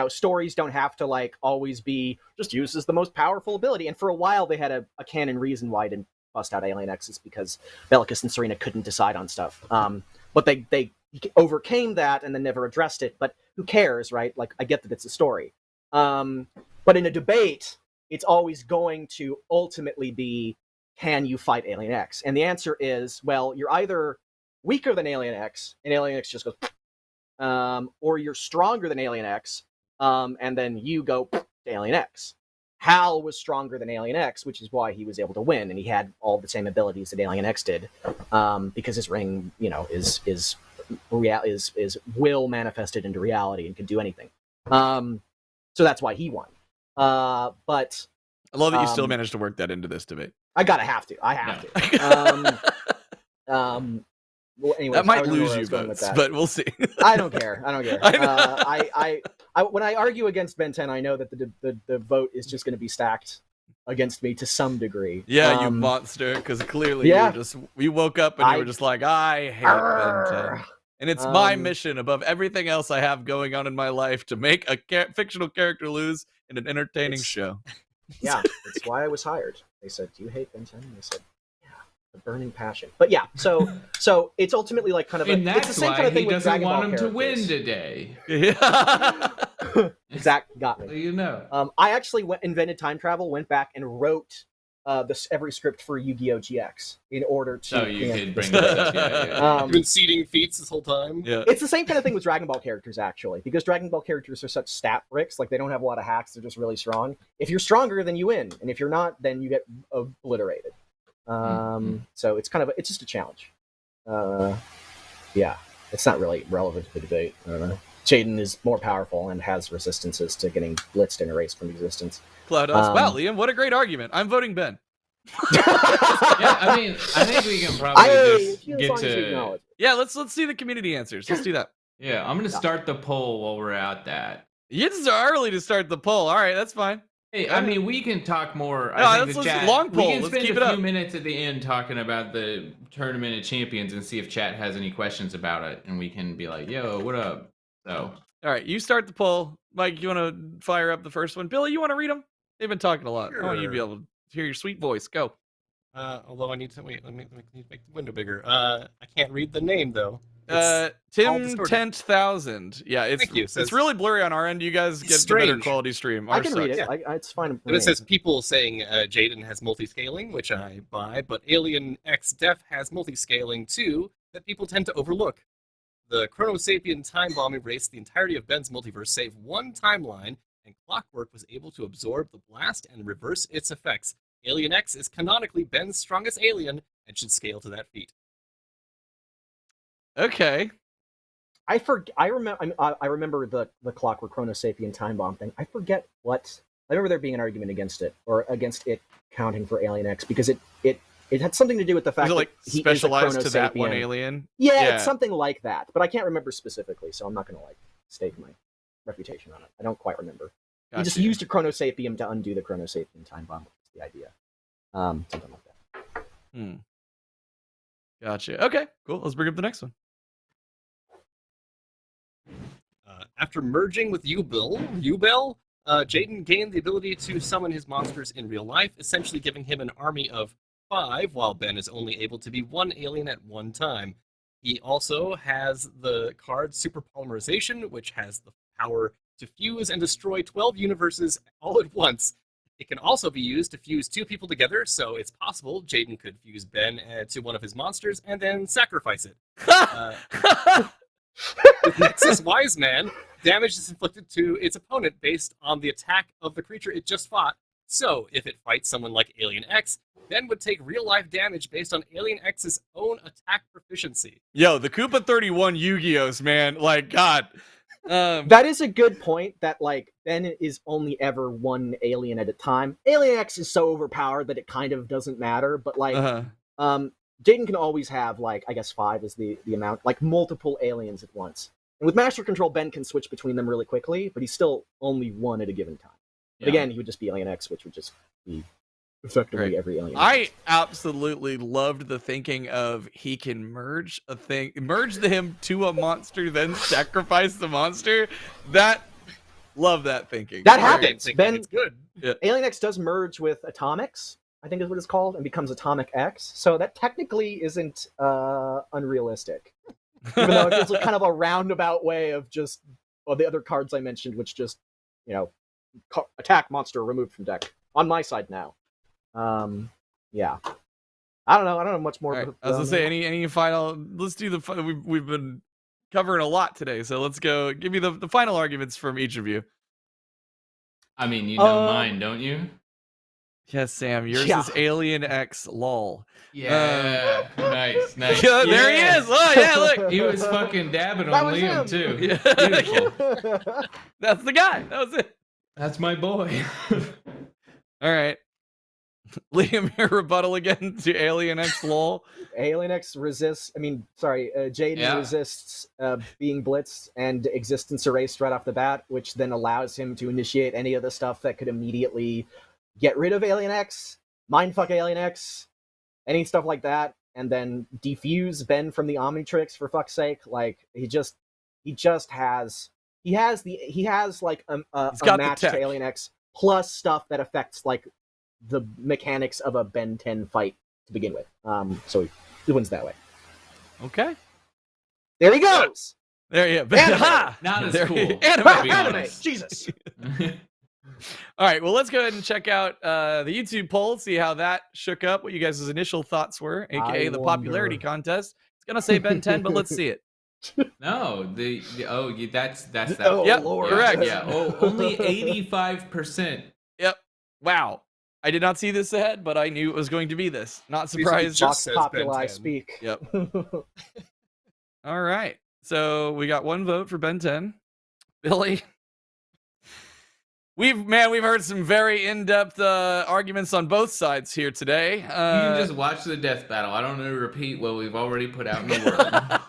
stories don't have to like always be just used as the most powerful ability. And for a while they had a canon reason why I didn't bust out Alien X is because Bellicus and Serena couldn't decide on stuff. But they overcame that and then never addressed it. But who cares, right? Like I get that it's a story. But in a debate, it's always going to ultimately be, can you fight Alien X? And the answer is, well, you're either weaker than Alien X, and Alien X just goes, or you're stronger than Alien X, and then you go to Alien X. Hal was stronger than Alien X, which is why he was able to win, and he had all the same abilities that Alien X did, because his ring, is will manifested into reality and can do anything. So that's why he won. But I love that you still managed to work that into this debate. I have to. Well, anyways, That might I don't know lose where I you was going with votes, that. but we'll see. I don't care. I know. I when I argue against Ben 10, I know that the vote is just going to be stacked against me to some degree. Yeah, you monster, because clearly we woke up and you were just like, I hate Ben 10. And it's my mission above everything else I have going on in my life to make a fictional character lose in an entertaining show. Yeah, it's why I was hired. They said, "Do you hate Ben 10?" And I said, "Yeah, the burning passion." But yeah, so it's ultimately like kind of And it's the same kind of thing he with doesn't Dragon Ball want him to win characters. today. Yeah. Zach got So me. you know. I actually invented time travel, went back and wrote every script for Yu-Gi-Oh! GX in order to. So you could bring this this up. Yeah. You've been seeding feats this whole time. Yeah. It's the same kind of thing with Dragon Ball characters, actually, because Dragon Ball characters are such stat bricks. Like, they don't have a lot of hacks. They're just really strong. If you're stronger, then you win. And if you're not, then you get obliterated. So it's it's just a challenge. Yeah. It's not really relevant to the debate. I don't know. Jaden is more powerful and has resistances to getting blitzed and erased from existence. Cloud Us. Wow, Liam, what a great argument. I'm voting Ben. Yeah, I mean, I think we can probably just get to. Yeah, let's see the community answers. Let's do that. Yeah, I'm gonna start the poll while we're at that. It's early to start the poll. All right, that's fine. Hey, I mean, we can talk more. No, I think let's the chat, long poll. We can Let's spend keep a it few up. minutes at the end talking about the Tournament of Champions and see if chat has any questions about it, and we can be like, "Yo, what up?" So, all right, you start the poll. Mike, you want to fire up the first one? Billy, you want to read them? They've been talking a lot. Sure. I want you to be able to hear your sweet voice. Go. Although I need to wait. Let me make the window bigger. I can't read the name though. Tim 10,000. Yeah, it's really blurry on our end. You guys get the better quality stream. I can read it. Yeah. It's fine. And it says people saying Jaden has multi-scaling, which I buy, but Alien X Def has multi-scaling too that people tend to overlook. The Chronosapien time bomb erased the entirety of Ben's multiverse, save one timeline, and Clockwork was able to absorb the blast and reverse its effects. Alien X is canonically Ben's strongest alien and should scale to that feat. Okay. I remember the Clockwork Chronosapien time bomb thing. I forget what. I remember there being an argument against it, or against it counting for Alien X, because it had something to do with the fact that he specialized is a to that one alien. Yeah, it's something like that, but I can't remember specifically, so I'm not going to stake my reputation on it. I don't quite remember. He just used a Chronosapien to undo the Chronosapien time bomb. Was the idea? Something like that. Gotcha. Okay, cool. Let's bring up the next one. After merging with Ubel, Jaden gained the ability to summon his monsters in real life, essentially giving him an army of 5, while Ben is only able to be 1 alien at one time. He also has the card Super Polymerization, which has the power to fuse and destroy 12 universes all at once. It can also be used to fuse 2 people together, so it's possible Jaden could fuse Ben to one of his monsters and then sacrifice it. With Nexus Wise Man, damage is inflicted to its opponent based on the attack of the creature it just fought. So, if it fights someone like Alien X, Ben would take real-life damage based on Alien X's own attack proficiency. Yo, the Koopa 31 Yu-Gi-Ohs, man. Like, God. That is a good point, that, Ben is only ever 1 alien at a time. Alien X is so overpowered that it kind of doesn't matter, but, Jaden can always have, I guess 5 is the amount, multiple aliens at once. And with Master Control, Ben can switch between them really quickly, but he's still only 1 at a given time. But again, he would just be Alien X, which would just be effectively every alien. I absolutely loved the thinking of he can merge him to a monster, then sacrifice the monster. Love that thinking. That happens. Ben, it's good. Yeah. Alien X does merge with Atomics, I think is what it's called, and becomes Atomic X. So that technically isn't unrealistic. Even though it's kind of a roundabout way of just the other cards I mentioned, which just, attack monster removed from deck. On my side now. Yeah. I don't know much more. Right. I was gonna say, any final, let's do we've been covering a lot today, so let's go. Give me the final arguments from each of you. I mean, you know mine, don't you? Yes, Sam. Yours is Alien X lol. Yeah. Nice. Yeah, there he is. Oh, yeah, look. He was fucking dabbing on Liam, too. Yeah. Beautiful. That's the guy. That was it. That's my boy. All right. Liam, your rebuttal again to Alien X lol. Alien X resists, Jaden resists being blitzed and existence erased right off the bat, which then allows him to initiate any of the stuff that could immediately get rid of Alien X, mindfuck Alien X, any stuff like that, and then defuse Ben from the Omnitrix, for fuck's sake. He has a match to Alien X plus stuff that affects the mechanics of a Ben 10 fight to begin with. So he wins that way. Okay. There he goes. There you go. Not as cool. Anime. Jesus. All right, well, let's go ahead and check out the YouTube poll, see how that shook up, what you guys' initial thoughts were, aka the popularity contest. It's gonna say Ben 10, but let's see it. No, that's that. Oh, yep, Lord. correct. Yeah, only 85%. Yep. Wow. I did not see this ahead, but I knew it was going to be this. Not surprised. Just populi speak. Yep. All right. So we got 1 vote for Ben 10. Billy. We've heard some very in-depth arguments on both sides here today. You can just watch the death battle. I don't need to repeat what we've already put out in the world.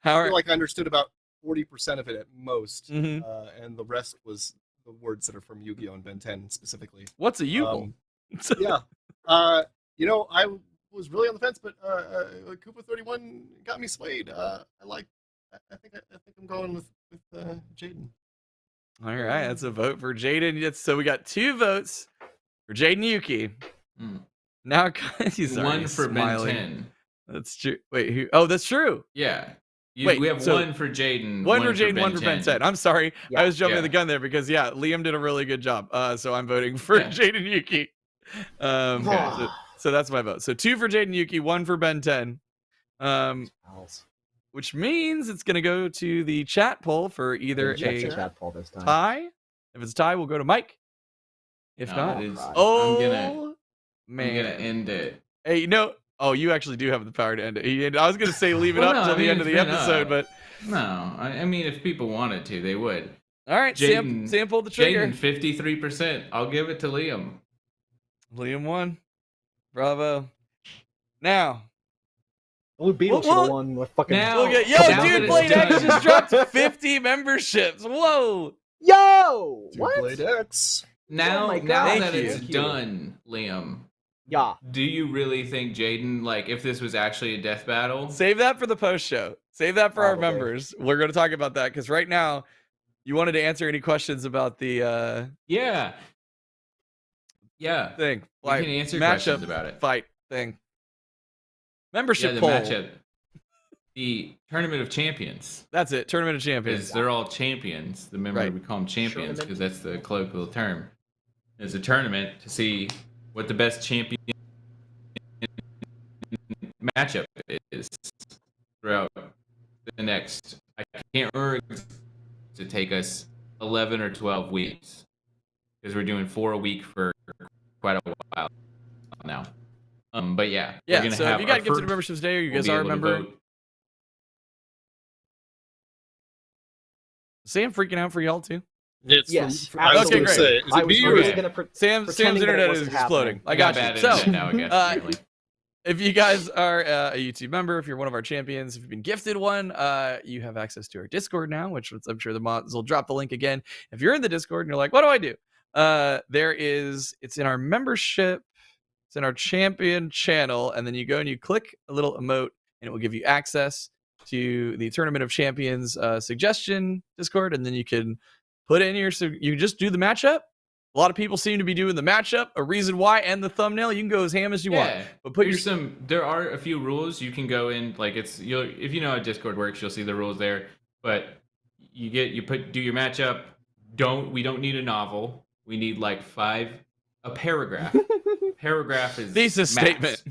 I feel like I understood about 40% of it at most, and the rest was the words that are from Yu-Gi-Oh! And Ben 10 specifically. What's a Yugle? Yeah. I was really on the fence, but Koopa 31 got me swayed. I think I'm going with Jaden. All right, that's a vote for Jaden. So we got 2 votes for Jaden Yuki. Now he's one for smiling. Ben 10. That's true. Wait, who? Oh, that's true. Yeah. Wait, we have so 1 for Jaden. One for Jaden, 1 for Ben 10. I'm sorry. Yeah. I was jumping the gun there because, Liam did a really good job. So I'm voting for Jaden Yuki. So that's my vote. So 2 for Jaden Yuki, 1 for Ben 10. Which means it's going to go to the chat poll for either a chat poll this time. tie. If it's a tie, we'll go to Mike. If not, I'm man, gonna end it. Hey, oh, you actually do have the power to end it. I was gonna say leave it up till the end of the episode, but no. I mean, if people wanted to, they would. All right, Jaden, Sam pulled the trigger. Jaden, 53%. I'll give it to Liam. Liam won. Bravo. Now. Blue Beetle should have won with fucking. Dude Blade X just dropped 50 memberships. Whoa. Yo. What? Blade X. Now that it's done, Liam. Yeah. Do you really think Jaden, like, if this was actually a death battle? Save that for the post show. Save that for our members. We're going to talk about that because right now, you wanted to answer any questions about the yeah thing. Like, you can answer questions about it. Fight thing. Membership the poll. Matchup. The Tournament of Champions. That's it. Tournament of Champions. They're all champions. Remember, we call them champions because that's the colloquial term. It's a tournament to see what the best champion matchup is throughout the next. I can't remember to take us 11 or 12 weeks because we're doing 4 a week for quite a while now. But we're gonna so have if you got gifted memberships today, or you guys are a member. Sam freaking out for y'all too. Yes. I was going to say, is it me or Sam's internet is exploding. I got you. So now, I guess, if you guys are a YouTube member, if you're one of our champions, if you've been gifted one, you have access to our Discord now, which I'm sure the mods will drop the link again. If you're in the Discord and you're like, what do I do? It's in our membership. It's in our champion channel. And then you go and you click a little emote and it will give you access to the Tournament of Champions suggestion Discord. And then you can put in you just do the matchup. A lot of people seem to be doing the matchup, a reason why, and the thumbnail. You can go as ham as you want. But there are a few rules you can go in. Like if you know how Discord works, you'll see the rules there. But do your matchup. We don't need a novel. We need like a paragraph. Paragraph is thesis statement.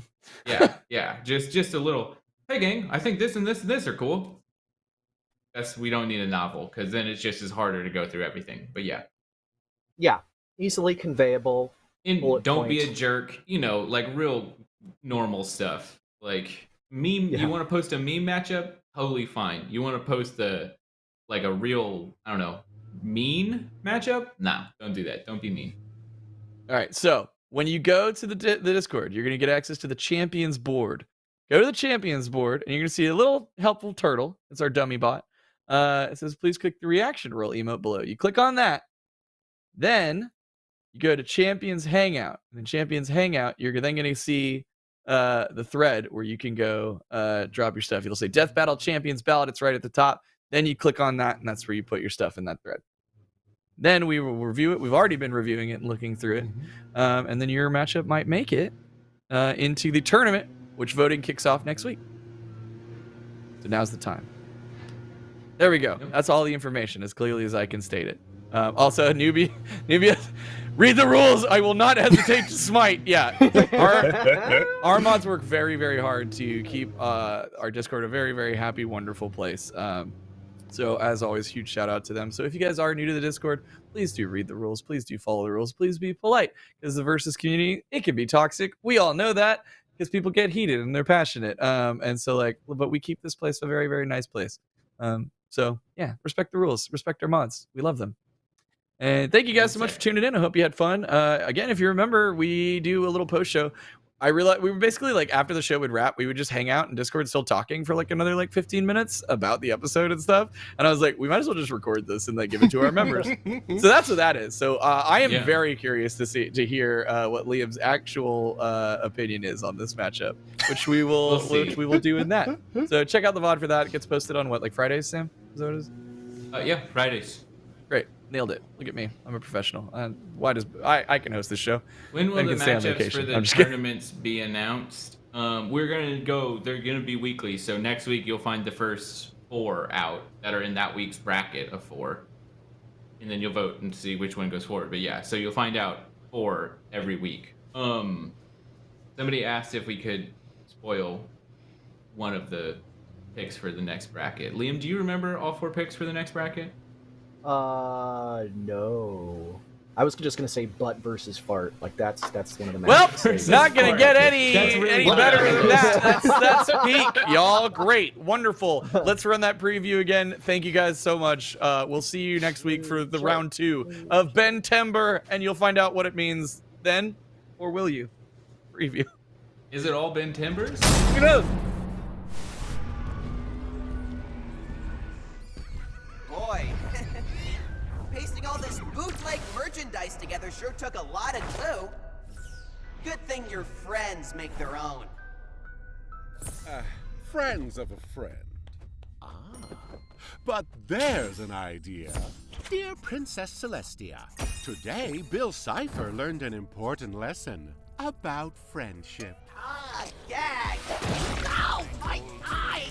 Yeah. Just a little. Hey gang, I think this and this and this are cool. We don't need a novel because then it's just as harder to go through everything. But yeah, easily conveyable. Don't be a jerk. Like real normal stuff. Like meme. You want to post a meme matchup? Totally fine. You want to post a real, I don't know, mean matchup? Nah, don't do that. Don't be mean. All right. So when you go to the Discord, you're going to get access to the Champions board. Go to the Champions board, and you're going to see a little helpful turtle. It's our dummy bot. It says, please click the reaction roll emote below. You click on that. Then you go to Champions Hangout. And in Champions Hangout, you're then going to see the thread where you can go drop your stuff. It'll say Death Battle Champions Ballot. It's right at the top. Then you click on that, and that's where you put your stuff in that thread. Then we will review it. We've already been reviewing it and looking through it. And then your matchup might make it into the tournament, which voting kicks off next week. So now's the time. There we go. That's all the information, as clearly as I can state it. Also, newbie, read the rules. I will not hesitate to smite. Yeah, our mods work very, very hard to keep our Discord a very, very happy, wonderful place. So as always, huge shout out to them. So if you guys are new to the Discord, please do read the rules. Please do follow the rules. Please be polite, because the versus community, it can be toxic. We all know that because people get heated and they're passionate. And so but we keep this place a very, very nice place. So yeah, respect the rules, respect our mods. We love them. And thank you guys so much for tuning in. I hope you had fun. Again, if you remember, we do a little post show. I realized we were basically after the show would wrap, we would just hang out in Discord still talking for another 15 minutes about the episode and stuff. And I was like, we might as well just record this and give it to our members. So that's what that is. So I am very curious to hear what Liam's actual opinion is on this matchup, which we will do in that. So check out the VOD for that. It gets posted on Fridays, Sam? Is that what it is? Yeah, Fridays. Great. Nailed it. Look at me. I'm a professional. Why does I can host this show? When will Ben the can stay on matchups vacation. for I'm the just kidding. tournaments be announced? We're gonna go. They're gonna be weekly. So next week you'll find the first 4 out that are in that week's bracket of 4, and then you'll vote and see which one goes forward. But yeah, so you'll find out 4 every week. Somebody asked if we could spoil one of the picks for the next bracket. Liam, do you remember all 4 picks for the next bracket? No. I was just gonna say butt versus fart. Like that's one of the Well, matches. it's not gonna fart. get That's any really better bad. than that. That's peak, y'all. Great, wonderful. Let's run that preview again. Thank you guys so much. We'll see you next week for the round 2 of Bentember, and you'll find out what it means then, or will you? Preview. Is it all Bentembers? Who knows? Boy, pasting all this bootleg merchandise together sure took a lot of glue. Good thing your friends make their own. Friends of a friend. Ah, but there's an idea. Dear Princess Celestia, today Bill Cipher learned an important lesson about friendship. Ah, gag! Ow, my eye!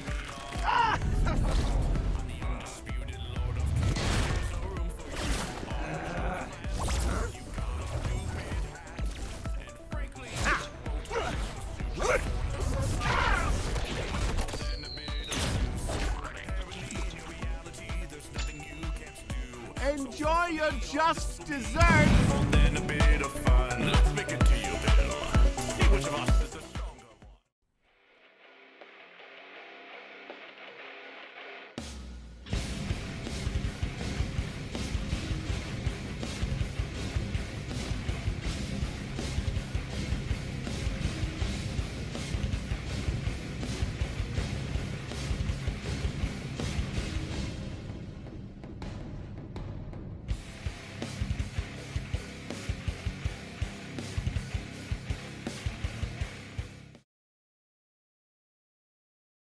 Ah! Enjoy your just dessert. Then a bit of fun. Let's make it to you, Bill. See which of us is